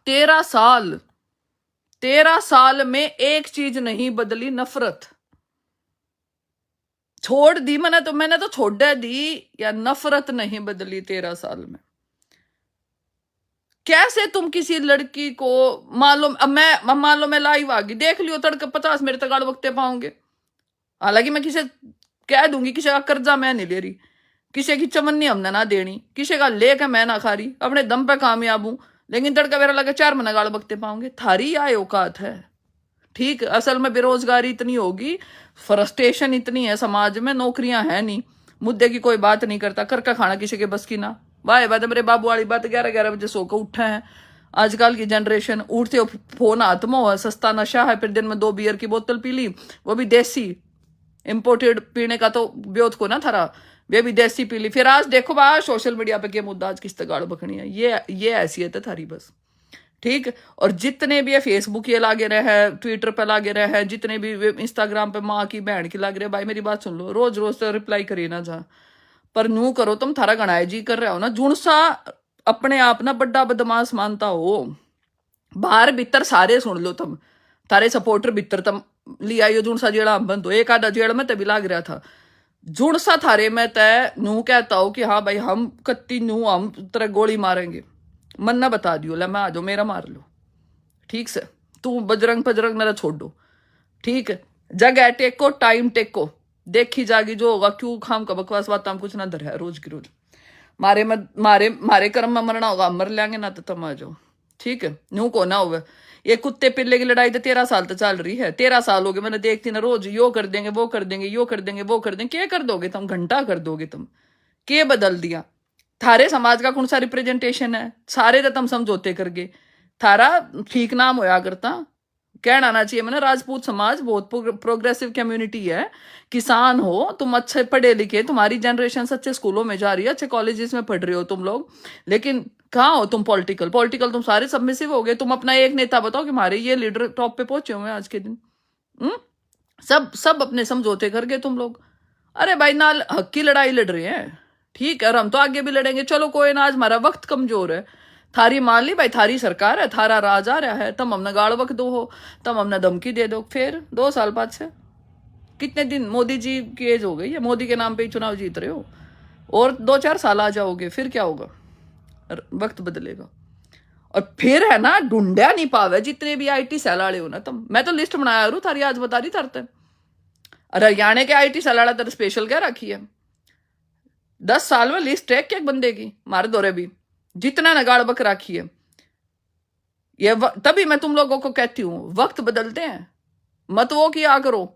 [SPEAKER 1] 13 साल, 13 साल में एक चीज नहीं बदली, नफरत। छोड़ दी मैंने तो छोड़ दी, या नफरत नहीं बदली 13 साल में। कैसे तुम किसी लड़की को मालूम, अब मैं लाइव आ गई, देख लियो तड़के 50 मेरे तक गाड़ वक्ते पाऊंगे। हालांकि मैं किसी कह दूंगी, किसी का कर्जा मैं नहीं ले रही, किसी की चमन्नी हमने ना देनी, किसी का लेकर मैं ना खा रही, अपने दम पे कामयाब हूं। लेकिन तड़का मेरा लगे 4 महीने गाड़ वक्ते पाऊंगे। थारी आय औकात है? ठीक, असल में बेरोजगारी इतनी होगी, फ्रस्ट्रेशन इतनी है समाज में, नौकरियां है नहीं, मुद्दे की कोई बात नहीं करता, करके खाना किसी के बस की ना। वाह बात मेरे बाबू वाली बात, 11-11 बजे सो के उठे हैं आजकल की जनरेशन। उठते हो फोन हाथ में हो, सस्ता नशा है, फिर दिन में 2 बियर की बोतल पी ली, वो भी देसी, इम्पोर्टेड पीने का तो ब्योत को ना थारा, वे भी देसी पी ली। फिर आज देखो बा सोशल मीडिया पे क्या मुद्दा, आज किस गाड़ बकनी है, ये हैसियत है थारी बस। ठीक, और जितने भी फेसबुक ये लागे रहे हैं, ट्विटर पे लागे रहे हैं, जितने भी इंस्टाग्राम पे माँ की बहन की लागे रहे, भाई मेरी बात सुन लो, रोज रोज तो रिप्लाई करिए ना जा, पर न्यू करो तुम। थारा गणाए जी कर रहे हो ना, जुण सा अपने आप ना बड़ा बदमाश मानता हो, बाहर भीतर सारे सुन लो तुम, थारे सपोर्टर भीतर तुम लिया यो जुण सा जेड़ा बंद हो, एक आधा जेड़ में तभी लाग रहा था, जुण सा थारे में तय नू कहता हो कि हाँ भाई हम कत्ती नू हम तेरा गोली मारेंगे, मन ना बता दियो, ला मैं आ जाओ मेरा मार लो। ठीक से, तू बजरंग बजरंग मेरा छोड़ दो। ठीक, जगह टेको, टाइम टेको, देखी जागी जो होगा। क्यों खाम का बकवास बात, हम कुछ ना धर है रोज की रोज। मारे कर्म में मरना होगा, मर लेंगे ना तो तुम आ जाओ। ठीक है, न्यू को ना होगा। ये कुत्ते पिल्ले की लड़ाई तो 13 साल तो चल रही है, 13 साल हो गए मैंने देखती ना, रोज यो कर देंगे वो कर देंगे, यो कर देंगे वो कर देंगे। क्या कर दोगे तुम? घंटा कर दोगे तुम? के बदल दिया? थारे समाज का कौन सा रिप्रेजेंटेशन है? सारे तो तुम समझौते कर गए। थारा ठीक नाम होया करता, कहना आना चाहिए मैंने, राजपूत समाज बहुत प्रोग्रेसिव कम्युनिटी है। किसान हो तुम, अच्छे पढ़े लिखे, तुम्हारी जनरेशन अच्छे स्कूलों में जा रही है, अच्छे कॉलेजेस में पढ़ रहे हो तुम लोग, लेकिन कहाँ हो तुम? पॉलिटिकल तुम सारे सबमिसिव हो गए। तुम अपना एक नेता बताओ कि हमारे ये लीडर टॉप पे पहुंचे हुए हैं आज के दिन। सब अपने समझौते कर गए तुम लोग। अरे भाई नाल हक की लड़ाई लड़ रहे हैं, ठीक है, और हम तो आगे भी लड़ेंगे। चलो कोई ना, आज हमारा वक्त कमजोर है, थारी मान ली भाई, थारी सरकार है, थारा राज आ रहा है, तुम हमने गाड़ वक्त दो हो, तुम हमने धमकी दे दो। फिर 2 साल बाद से कितने दिन, मोदी जी की एज हो गई है, मोदी के नाम पे ही चुनाव जीत रहे हो, और 2-4 साल आ जाओगे, फिर क्या होगा? वक्त बदलेगा। और फिर है ना, ढूंढा नहीं पावे जितने भी IT सेल वाले हो ना तुम। मैं तो लिस्ट बनाया रू थारी, आज बता रही तरते। अरे हरियाणा के IT सेल वाला तेरे स्पेशल क्या रखी है? 10 साल में लिस्ट है क्या एक बंदे की? मारे दौरे भी जितना नगाड़ बक रखी है। ये तभी मैं तुम लोगों को कहती हूं, वक्त बदलते हैं, मत वो किया करो।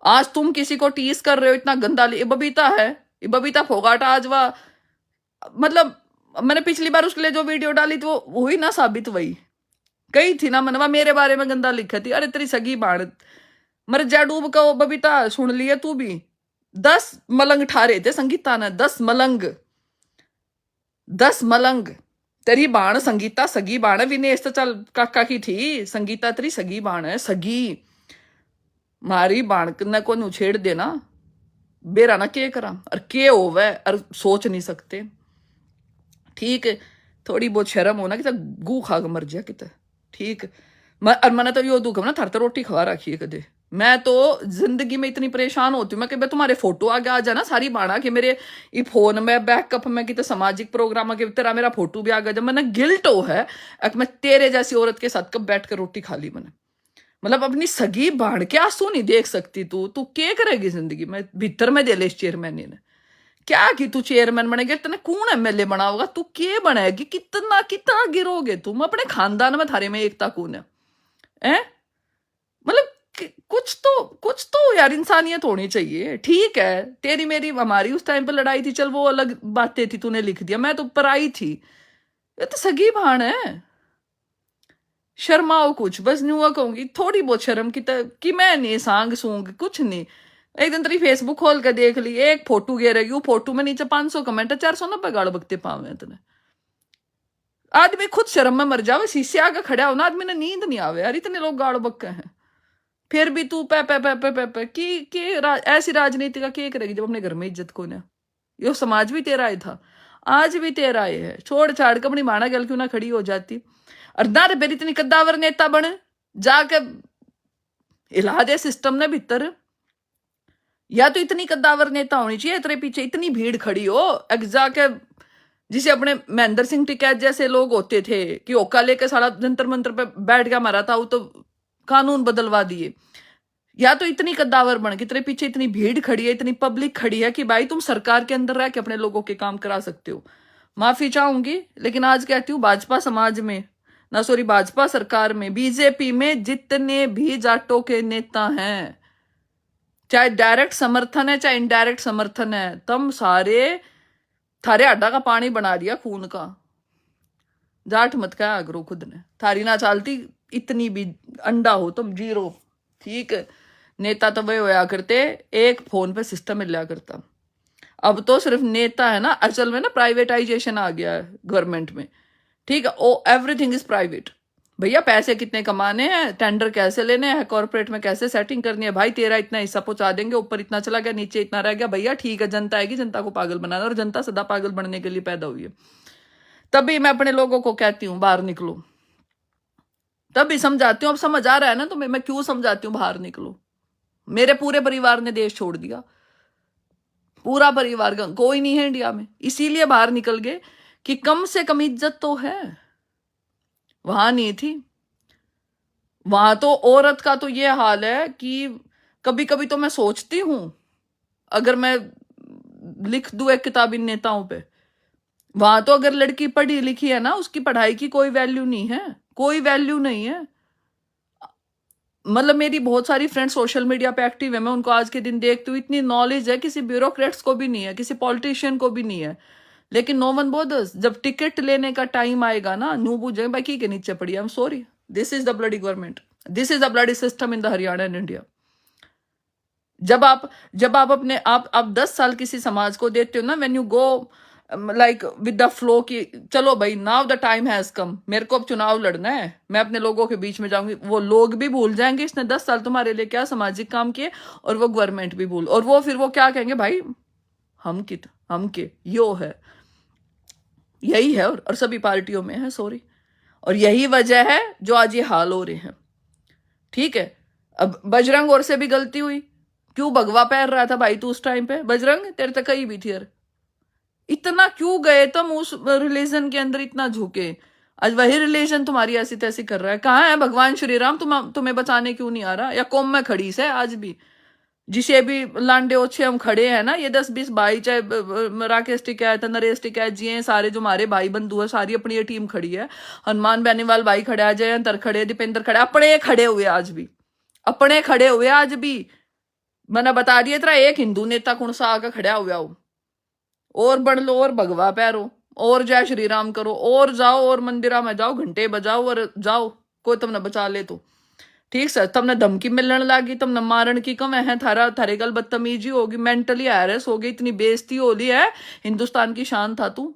[SPEAKER 1] आज तुम किसी को टीस कर रहे हो इतना गंदा, ये बबीता है, ये बबीता फोगाटा, आज वह मतलब मैंने पिछली बार उसके लिए जो वीडियो डाली तो वो हुई ना साबित, वही कही थी ना मनवा, मेरे बारे में गंदा लिखा थी। अरे तेरी सगी बाण मर जा डूब का, वो बबीता सुन लिए तू भी। 10 मलंग ठारे थे संगीता ने, 10 मलंग, 10 मलंग। तेरी बाण संगीता सगी बाण है, विनेश तो चल काका की थी, संगीता तेरी सगी बाण है, सगी। मारी बाण न को नु छेड़ देना, बेरा ना के करा, और के होवे और सोच नहीं सकते। ठीक है, थोड़ी बहुत शर्म होना कि गू खा के मर जा किते। ठीक, और मैंने तो यो दुख ना थार तो रोटी खवा रखी है कदे। मैं तो जिंदगी में इतनी परेशान होती हूँ मैं कि तुम्हारे फोटो आगे आ जाना सारी बाणा कि मेरे ये फोन में बैकअप में कितने सामाजिक प्रोग्राम के तेरा मेरा फोटो भी आ गया जब मैंने गिल्ट हो है मैं तेरे जैसी औरत के साथ कब बैठ कर रोटी खा ली मैंने। मतलब अपनी सगी बाण के आंसू नहीं देख सकती तू क्या करेगी जिंदगी में भीतर में दे ले चेयरमैन ने क्या कि तू चेयरमैन बनेगा तेने कौन एमएलए बना होगा तू क्या बनेगी कितना कितना गिरोगे तुम अपने खानदान में थारे में एकता कौन है मतलब कुछ तो यार इंसानियत होनी चाहिए। ठीक है तेरी मेरी हमारी उस टाइम पे लड़ाई थी चल वो अलग बातें थी तूने लिख दिया मैं तो पराई थी ये तो सगी भाण है। शर्माओ कुछ बस न्यूआ कहूंगी थोड़ी बहुत शर्म कि मैं नहीं सांग सूंग कुछ नहीं। एक दिन तेरी फेसबुक खोल के देख ली एक फोटो गिरेगी वो फोटो में नीचे 500 कमेंट है 490 गाड़ बकते पावे तने। आदमी खुद शर्म में मर जावे शीशे आगे खड़ा हो ना आदमी ने नींद नहीं आवे यार इतने लोग गाड़ बक्के हैं फिर भी तू पे ऐसी राजनीति का क्या करेगी जब अपने घर में इज्जत को ना यो समाज भी तेरा ही था आज भी तेरा ही है छोड़ छाड़ के अपनी माना गल क्यों ना खड़ी हो जाती और ना रे इतनी कद्दावर नेता बने जाके हिला दे सिस्टम ने भीतर या तो इतनी कद्दावर नेता होनी चाहिए तेरे पीछे इतनी भीड़ खड़ी हो जाके जिसे अपने महेंद्र सिंह टिकैत जैसे लोग होते थे कि ओका लेके सारा जंतर मंत्र पे बैठ गया मारा था वो तो कानून बदलवा दिए या तो इतनी कद्दावर बन के तेरे पीछे इतनी भीड़ खड़ी है इतनी पब्लिक खड़ी है कि भाई तुम सरकार के अंदर रह के अपने लोगों के काम करा सकते हो। माफी चाहूंगी लेकिन आज कहती हूँ भाजपा समाज में ना सॉरी भाजपा सरकार में बीजेपी में जितने भी जाटों के नेता हैं चाहे डायरेक्ट समर्थन है चाहे इनडायरेक्ट समर्थन है तुम सारे थारे हड्डा का पानी बना दिया खून का। जाट मत क्या अगरो खुद ने थारी ना चालती इतनी भी अंडा हो तुम जीरो ठीक है। नेता तो वही होया करते एक फोन पे सिस्टम मिल करता अब तो सिर्फ नेता है ना असल में ना प्राइवेटाइजेशन आ गया है गवर्नमेंट में ठीक है ओ एवरीथिंग इज प्राइवेट। भैया पैसे कितने कमाने हैं टेंडर कैसे लेने हैं कॉर्पोरेट में कैसे सेटिंग करनी है भाई तेरा इतना हिस्सा पहुंचा देंगे ऊपर इतना चला गया नीचे इतना रह गया भैया ठीक है जनता आएगी जनता को पागल बनाना और जनता सदा पागल बनने के लिए पैदा हुई है। तभी मैं अपने लोगों को कहती हूँ बाहर निकलो तभी समझाती हूँ अब समझ आ रहा है ना तुम्हें मैं क्यों समझाती हूँ बाहर निकलो। मेरे पूरे परिवार ने देश छोड़ दिया पूरा परिवार कोई नहीं है इंडिया में इसीलिए बाहर निकल गए कि कम से कम इज्जत तो है वहां नहीं थी। वहां तो औरत का तो ये हाल है कि कभी कभी तो मैं सोचती हूं अगर मैं लिख दूं एक किताब इन नेताओं पे वहां तो अगर लड़की पढ़ी लिखी है ना उसकी पढ़ाई की कोई वैल्यू नहीं है कोई वैल्यू नहीं है। मतलब मेरी बहुत सारी फ्रेंड सोशल मीडिया पे एक्टिव है मैं उनको आज के दिन देखती हूँ इतनी नॉलेज है किसी ब्यूरोक्रेट्स को भी नहीं है किसी पॉलिटिशियन को भी नहीं है लेकिन नो वन बोदर्स जब टिकट लेने का टाइम आएगा ना नू बुझे बाकी के नीचे पड़ी I am sorry this is the bloody government this is the bloody system in the Haryana and India. जब आप अपने आप 10 साल किसी समाज को देते हो ना when you go like with the flow कि चलो भाई now the time has come मेरे को अब चुनाव लड़ना है मैं अपने लोगों के बीच में जाऊंगी वो लोग भी भूल जाएंगे इसने 10 साल तुम्हारे लिए क्या सामाजिक काम किए और वो गवर्नमेंट भी भूल और वो फिर वो क्या कहेंगे भाई हम के यो है यही है और सभी पार्टियों में है सॉरी और यही वजह है जो आज ये हाल हो रहे हैं ठीक है। अब बजरंग और से भी गलती हुई क्यों भगवा पैर रहा था भाई तू उस टाइम पे बजरंग तेरे तक कहीं भी थी यार इतना क्यों गए तुम उस रिलीजन के अंदर इतना झुके आज वही रिलीजन तुम्हारी ऐसी तैसी कर रहा है कहाँ है भगवान श्री राम तुम्हें बचाने क्यों नहीं आ रहा या कौम में खड़ी से आज भी जिसे भी लांडे ओछे हम खड़े हैं ना ये 10-20 भाई चाहे राकेश टिकैत नरेश टिकैत जी हैं सारे जो हमारे भाई बंधु है सारी अपनी ये टीम खड़ी है हनुमान बेनीवाल भाई खड़े अजय अंतर खड़े दीपेंद्र खड़े अपने खड़े हुए आज भी अपने खड़े हुए आज भी मैंने बता दिया तेरा एक हिंदू नेता कौन सा आकर खड़ा हुआ हो और बढ़ लो और भगवा पैरो और जय श्री राम करो और जाओ और मंदिरा में जाओ घंटे बजाओ और जाओ कोई तुमने बचा ले तो ठीक सर तुमने धमकी मिलने लगी तुमने मारण की कम है थारे गल बदतमीजी होगी मेंटली हैरेस होगी इतनी बेइज्जती हो रही है हिंदुस्तान की शान था तू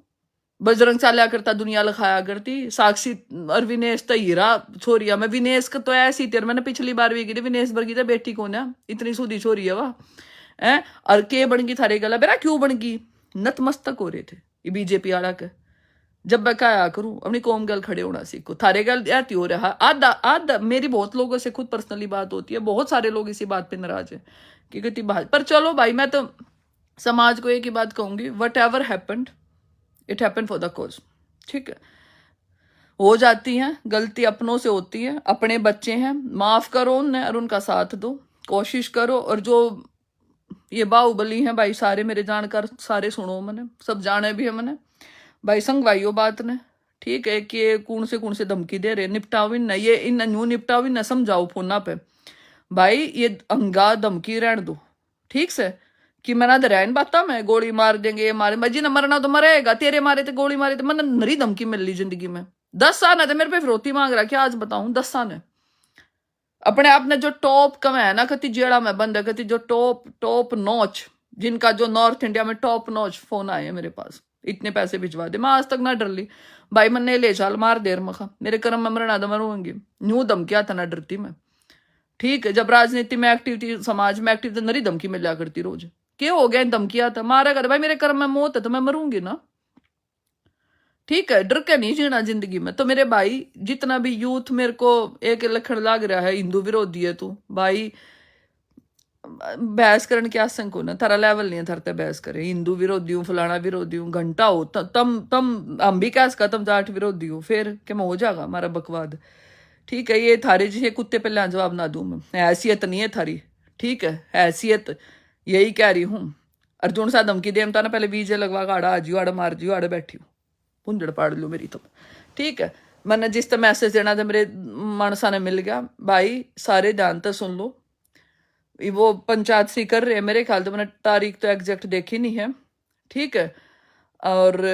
[SPEAKER 1] बजरंग चाल्या करता दुनिया लिखाया करती साक्षी और विनेश तो हीरा छोरिया मैं विनेश का तो ऐसी तेर मैंने पिछली बार भी गिरी विनेश वर्गी तो बेटी कौन है इतनी सूदी छोरी है वाह है और के बन गई थारे गला बेरा क्यों बन गई नतमस्तक हो रहे थे ये बीजेपी वाला के जब मैं क्या करूं, अपनी कौम गल खड़े होना सीखो। थारे गल ऐती हो रहा आधा आधा, मेरी बहुत लोगों से खुद पर्सनली बात होती है, बहुत सारे लोग इसी बात पे नाराज है कि कितनी बात। पर चलो भाई, मैं तो समाज को एक ही बात कहूंगी, what ever happened it happen for the cause. ठीक है, हो जाती हैं गलती, अपनों से होती है, अपने बच्चे हैं, माफ करो उन्हें और उनका साथ दो, कोशिश करो। और जो ये बाहुबली हैं भाई, सारे मेरे जानकार सारे सुनो मने, सब जाने भी है मने भाई, संगवाइयो बात ने। ठीक है, कि ये कौन से धमकी दे रहे, निपटाओ इन, ये इन न्यू निपटाओ इन, समझाओ फोना पे भाई, ये अंगा धमकी रहने दो ठीक से, कि मना तो रहन बाता मैं गोली मार देंगे, ये मारे मजी ना, मरना तो मरेगा, तेरे मारे थे गोली मारे थे, मन नरी धमकी मिल ली जिंदगी में। 10 साल है तो मेरे पे फिरौती मांग रहा, क्या आज बताऊं, 10 साल है। अपने आप ने जो टॉप कमा है ना, कति जेड़ा में बंद है, कति जो टॉप टॉप नॉच, जिनका जो नॉर्थ इंडिया में टॉप नॉच फोन आए हैं मेरे पास, इतने पैसे भिजवा दे, मैं आज तक ना डर ली भाई, मन ने ले चाल मार देर मखा, मेरे कर्म में मरना तो मरूंगी, न्यू धमकिया था ना डरती मैं। ठीक है, जब राजनीति में एक्टिव थी, समाज में एक्टिव, तो नरी धमकी मिला करती रोज, क्या हो गया, धमकिया था, मारा कर भाई, मेरे कर्म में मौत है तो मैं मरूंगी ना। ठीक है, डर के नहीं जीना जिंदगी में। तो मेरे भाई, जितना भी यूथ मेरे को एक लखन लाग रहा है हिंदू विरोधी है तू भाई, बहस करने क्या संग को ना, थारा लेवल नहीं है, थरते बहस करे, हिंदू विरोधी हूँ, फलाना विरोधी हूँ, घंटा हो तम हम भी कैस तुम जाट विरोधी हो, फिर क्या हो जाएगा हमारा बकवाद। ठीक है, ये थारे जिसे कुत्ते पे ला जवाब ना दूं मैं, हैसियत नहीं है थारी। ठीक है, हैसियत यही कह रही हूँ। अर्जुन सा धमकी देमता ना, पहले वीजे लगवा के आड़ा आजियो, आड़ा मार जियो, आड़े बैठी हूँ, पुंजड़ पाड़ लो मेरी तुम। ठीक है, मैंने जिस तरह मैसेज देना था मेरे मानसा ने मिल गया भाई, सारे ध्यान से सुन लो। वो पंचायत सी कर रहे हैं मेरे ख्याल से, मैंने तारीख तो एग्जैक्ट देखी नहीं है। ठीक है, और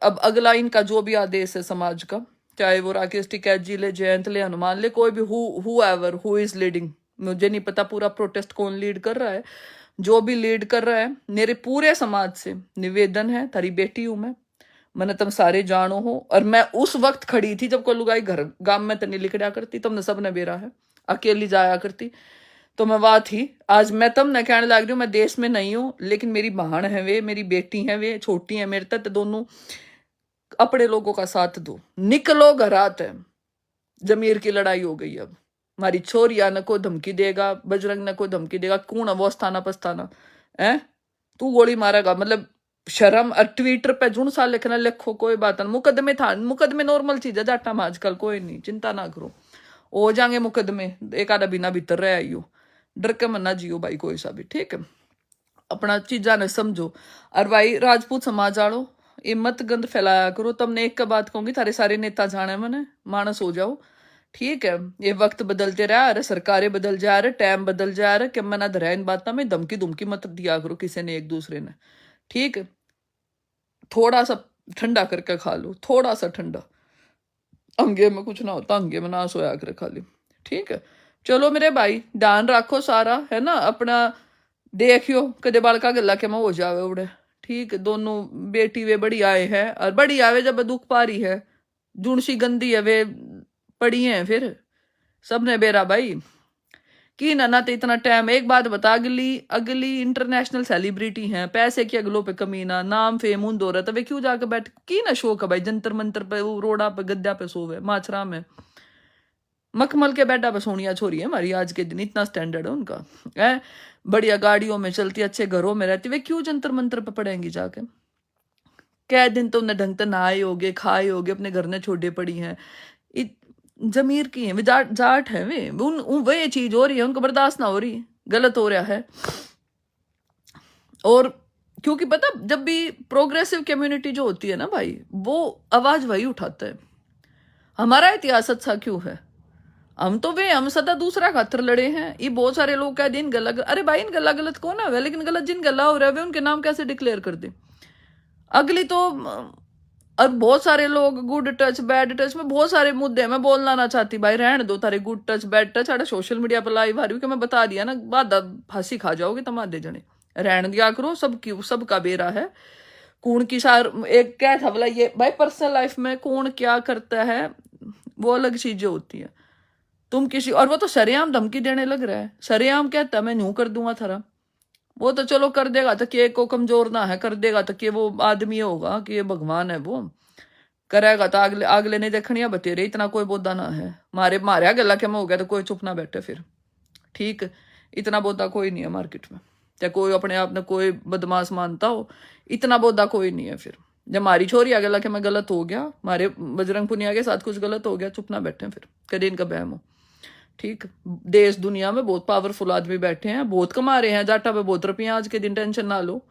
[SPEAKER 1] अब अगला इनका जो भी आदेश है समाज का, चाहे वो राकेश टिकैत जी ले, जयंत ले, हनुमान ले, कोई भी who ever who is leading, मुझे नहीं पता पूरा प्रोटेस्ट कौन लीड कर रहा है, जो भी लीड कर रहा है, मेरे पूरे समाज से निवेदन है, तारी बेटी हूं मैंने तुम सारे जानो हो, और मैं उस वक्त खड़ी थी जब कोई लुगाई घर गांव में तनी लिखड़ा करती, तुमने सबने बेरा है, अकेली जाया करती, तो मैं वहां थी। आज मैं तुमने कहने लग रही हूँ, मैं देश में नहीं हूँ, लेकिन मेरी बहन है वे, मेरी बेटी है वे, छोटी है मेरे तक, दोनों अपने लोगों का साथ दो, निकलो घरात है, जमीर की लड़ाई हो गई अब। हमारी छोरिया न को धमकी देगा, बजरंग न को धमकी देगा, कौन वो स्थाना पस्ताना है, तू गोली मारेगा, मतलब शर्म। और ट्विटर पे जुन सा लिखना लिखो, कोई बात नहीं, मुकदमे था, मुकदमे नॉर्मल चीज है जाटा में आजकल, कोई नहीं, चिंता ना करो, हो जाएंगे मुकदमे, एक आधा बिना भीतर रह आइयो, डर के मना जियो भाई कोई सा भी। ठीक है, अपना चीजा ने समझो। और भाई राजपूत समाज आलो, ये मत गंद फैलाया करो। तुमने एक का बात कहूंगी, थारे सारे नेता जाने मने मानस हो जाओ। ठीक है, ये वक्त बदलते रहा, अरे सरकारें बदल जा रहे, टाइम बदल जा रहे, कि मना धरा इन बातों में धमकी धुमकी मत दिया करो किसी ने एक दूसरे ने। ठीक है, थोड़ा सा ठंडा करके खा लो, थोड़ा सा ठंडा, अंगे में कुछ ना होता, अंगे में ना सोया कर खा ली। ठीक है, चलो मेरे भाई, ध्यान रखो सारा, है ना, अपना देखियो कदे बालका गला के मैं हो जावे उड़े। ठीक है, दोनों बेटी वे बड़ी आए हैं, और बड़ी आवे जब दुख पा रही है, जुड़सी गंदी है वे पड़ी है, फिर सबने बेरा भाई की ना तो इतना टाइम। एक बात बता, अगली अगली इंटरनेशनल सेलिब्रिटी हैं, पैसे की अगलों पे कमी ना, नाम फेम उन दो रहा, वे क्यों जाकर बैठ की ना शो का भाई, जंतर मंतर पे, रोडा पे, गद्दा पे सोवे, माछरा में मखमल के बैठा पे सोनिया छोरी है हमारी आज के दिन, इतना स्टैंडर्ड है उनका, है बढ़िया गाड़ियों में चलती, अच्छे घरों में रहती, वे क्यों जंतर मंतर पे पड़ेंगी जाके। कै दिन तो उन्हें ढंग से नहाए होगे, खाए होगे, अपने घर ने छोड़े पड़ी हैं, जमीर की है वे, जाट जाट है वे, वो ये चीज हो रही है, उनको बर्दाश्त ना हो रही, गलत हो रहा है। और क्योंकि पता, जब भी प्रोग्रेसिव कम्युनिटी जो होती है ना भाई, वो आवाज वही उठाता है। हमारा इतिहास अच्छा क्यों है, हम तो वे हम सदा दूसरा खातर लड़े हैं। ये बहुत सारे लोग कह दिन गला, अरे भाई इन गला गलत कौन है, लेकिन गलत जिन गला हो रहा है उनके नाम कैसे डिक्लेयर कर दे अगली तो। और बहुत सारे लोग गुड टच बैड टच में, बहुत सारे मुद्दे हैं, मैं बोलना ना चाहती भाई, रहने दो तारे गुड टच बैड टच, अरे सोशल मीडिया पर लाइव आ रही हूँ, मैं बता दिया ना, बाद फांसी खा जाओगे तमादे जने, रहने दिया करो, सबका बेरा है। कौन की सार एक क्या था बोला, ये भाई पर्सनल लाइफ में कौन क्या करता है वो अलग चीजें होती है। तुम किसी, और वो तो सरेआम धमकी देने लग रहा है, सरेआम कहता मैं यूं कर दूंगा थारा, वो तो चलो कर देगा तो के को कमजोर ना है, कर देगा तो के वो आदमी होगा कि ये भगवान है, वो करेगा तो अगले अगले नहीं देखनिया बतेरे, इतना कोई बोदा ना है। मारे मारे गला के में हो गया तो कोई चुप ना बैठे फिर, ठीक। इतना बोदा कोई नहीं है मार्केट में, चाहे कोई अपने आप ने कोई बदमाश मानता हो, इतना बोदा कोई नहीं है। फिर जब मारी छोरी आ गया कि मैं गलत हो गया, मारे बजरंग पुनिया के साथ कुछ गलत हो गया, चुप ना बैठे फिर, करिए इनका बहम हो, ठीक। देश दुनिया में बहुत पावरफुल आदमी बैठे हैं, बहुत कमा रहे हैं, जाटा पे बहुत रुपया आज के दिन, टेंशन ना लो,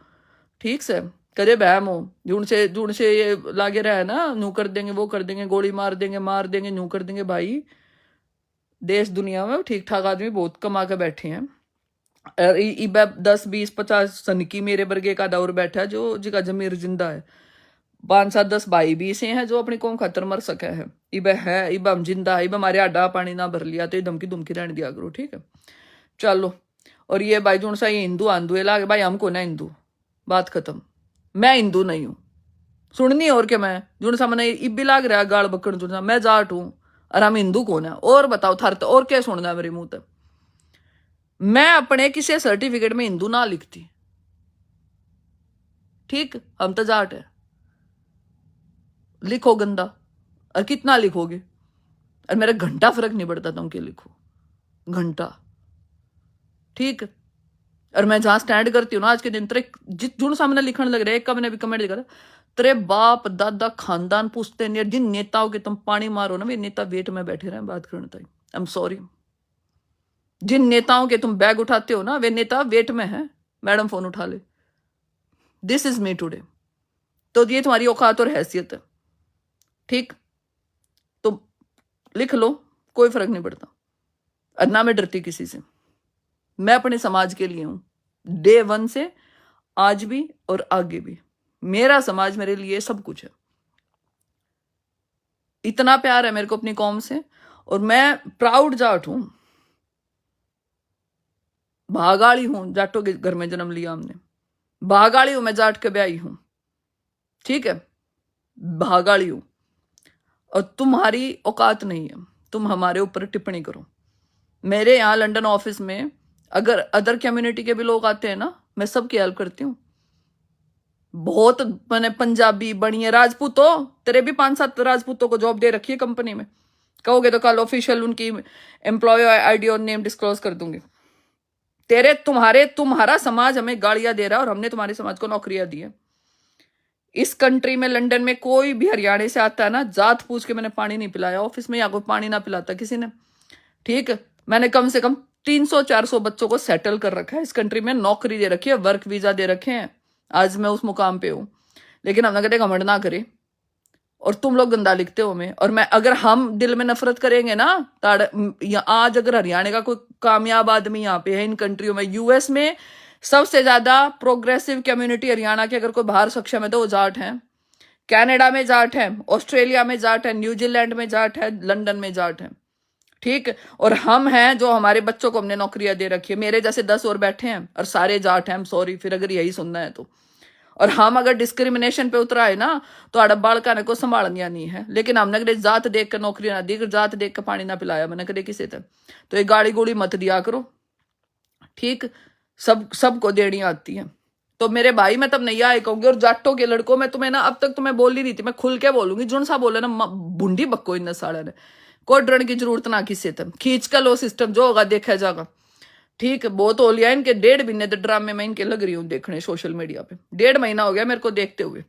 [SPEAKER 1] ठीक से। करे बहम हो, जुड़ से ये लागे रहे ना, नू कर देंगे वो कर देंगे, गोली मार देंगे नू कर देंगे। भाई देश दुनिया में ठीक ठाक आदमी बहुत कमा के बैठे हैं। 10 20 50 सन की मेरे वर्गे का दौर बैठा है जो जिका जमीर जिंदा है, 5 7 10 भाई भी से हैं जो अपनी कौम खातर मर सके है। इब है, इब हम जिंदा है, इब हमारे आडा पानी ना भर लिया तो धमकी धमकी रहने दिया करो, ठीक है। चलो, और ये भाई जुन सा ये हिंदू आंदू लागे, भाई हमको ना हिंदू, बात खत्म। मैं हिंदू नहीं हूं, सुननी और क्या, मैं जुन सा मैंने इब भी लाग रहा गाड़ बकड़ जुन सा, मैं जाट हूं और हम हिंदू कौन है, और बताओ थार तो और क्या सुनना है मेरे मुंह तक। मैं अपने किसी सर्टिफिकेट में हिंदू ना लिखती, ठीक। हम तो जाट है, लिखो गंदा, और कितना लिखोगे, और मेरा घंटा फर्क नहीं पड़ता तुम के लिखो, घंटा, ठीक। और मैं जहां स्टैंड करती हूँ ना आज के दिन, तेरे जुन सामने लिखने लग रहे, एक का मैंने भी कमेंट दिखा था, तेरे बाप दादा खानदान पूछते नहीं, जिन नेताओं के तुम पानी मारो ना, वे नेता वेट में बैठे रहे बात करने तक, आई एम सॉरी। जिन नेताओं के तुम बैग उठाते हो ना, वे नेता वेट में है, मैडम फोन उठा ले, दिस इज मी टूडे। तो ये तुम्हारी औकात और हैसियत है, ठीक। तो लिख लो, कोई फर्क नहीं पड़ता, और ना मैं डरती किसी से। मैं अपने समाज के लिए हूं, डे 1 से आज भी और आगे भी। मेरा समाज मेरे लिए सब कुछ है, इतना प्यार है मेरे को अपनी कौम से, और मैं प्राउड जाट हूं, भागाड़ी हूं, जाटों के घर में जन्म लिया हमने, भागाड़ी हूं, मैं जाट के ब्याही हूं, ठीक है, भागाड़ी हूं। और तुम्हारी औकात नहीं है तुम हमारे ऊपर टिप्पणी करो। मेरे यहाँ लंदन ऑफिस में अगर अदर कम्युनिटी के भी लोग आते हैं ना, मैं सबकी हेल्प करती हूँ। बहुत मैंने पंजाबी बनिए राजपूत हो, तेरे भी 5 7 राजपूतों को जॉब दे रखी है कंपनी में, कहोगे तो कल ऑफिशियल उनकी एम्प्लॉय आईडी और नेम डिस्क्लोज कर दूंगी। तुम्हारा समाज हमें गालियां दे रहा है और हमने तुम्हारे समाज को नौकरियां दी है। इस कंट्री में लंदन में कोई भी हरियाणा से आता है ना, जात पूछ के मैंने पानी नहीं पिलाया ऑफिस में, या कोई पानी ना पिलाता किसी ने, ठीक। मैंने कम से कम 300 400 बच्चों को सेटल कर रखा है इस कंट्री में, नौकरी दे रखी है, वर्क वीजा दे रखे हैं, आज मैं उस मुकाम पे हूं। लेकिन हम कहते घमंड ना करे, और तुम लोग गंदा लिखते हो हमें। और मैं अगर हम दिल में नफरत करेंगे ना, आज अगर हरियाणा का कोई कामयाब आदमी यहाँ पे है इन कंट्रियों में, यूएस में सबसे ज्यादा प्रोग्रेसिव कम्युनिटी हरियाणा की अगर कोई बाहर सक्षम है तो वो जाट है, कनाडा में जाट है, ऑस्ट्रेलिया में जाट है, न्यूजीलैंड में जाट है, लंदन में जाट है, ठीक। और हम हैं जो हमारे बच्चों को हमने नौकरियां दे रखी है, मेरे जैसे 10 और बैठे हैं और सारे जाट हैं, सॉरी फिर अगर यही सुनना है तो। और हम अगर डिस्क्रिमिनेशन पे उतरा है ना, तो आड़ा बालका ने को संभालनिया नहीं है। लेकिन हमने कदे जात देख कर नौकरी ना दी, जात देख कर पानी ना पिलाया मैंने कदे किसी तक, तो ये गाड़ी गोली मत दिया करो, ठीक। सबको देनी आती है। तो मेरे भाई मैं तब नहीं आए कहूंगी, और जाटों के लड़कों में तुम्हें ना, अब तक तुम्हें बोल ही रही थी, मैं खुल के बोलूंगी, जुन सा बोले ना बुंडी बक्को इन साड़े ने, कोई डरने की जरूरत ना किसी तक, खींच कर लो सिस्टम, जो होगा देखा जाएगा, ठीक। बहुत हो लिया इनके 1.5 महीने तो ड्रामे में इनके लग रही हूँ देखने सोशल मीडिया पे, 1.5 महीना हो गया मेरे को देखते हुए,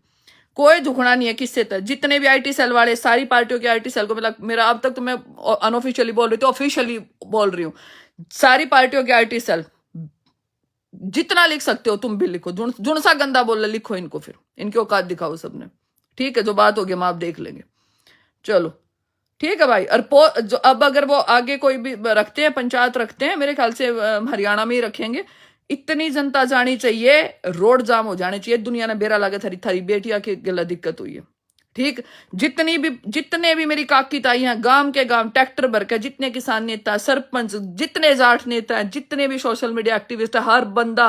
[SPEAKER 1] कोई झुकना नहीं है किससे तक। जितने भी आईटी सेल वाले, सारी पार्टियों के आईटी सेल को मेरा अब तक तो मैं अनऑफिशियली बोल रही थी, ऑफिशियली बोल रही हूँ, सारी पार्टियों के आईटी सेल जितना लिख सकते हो तुम भी लिखो, जुन सा गंदा बोल लिखो इनको, फिर इनकी औकात दिखाओ सबने, ठीक है। जो बात होगी हम आप देख लेंगे, चलो ठीक है भाई। और जो अब अगर वो आगे कोई भी रखते हैं, पंचायत रखते हैं, मेरे ख्याल से हरियाणा में ही रखेंगे, इतनी जनता जानी चाहिए, रोड जाम हो जाने चाहिए, दुनिया ने बेरा लगे थारी बेटिया की गलत दिक्कत हुई है, ठीक। जितने भी मेरी काकी ताई हैं, गांव के गांव ट्रैक्टर भर के, जितने किसान नेता, सरपंच, जितने जाट नेता हैं, जितने भी सोशल मीडिया एक्टिविस्ट है, हर बंदा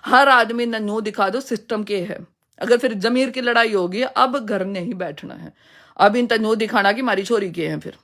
[SPEAKER 1] हर आदमी ने नो दिखा दो सिस्टम के है। अगर फिर जमीर की लड़ाई होगी, अब घर नहीं बैठना है, अब इन नो दिखाना कि हमारी छोरी के हैं फिर।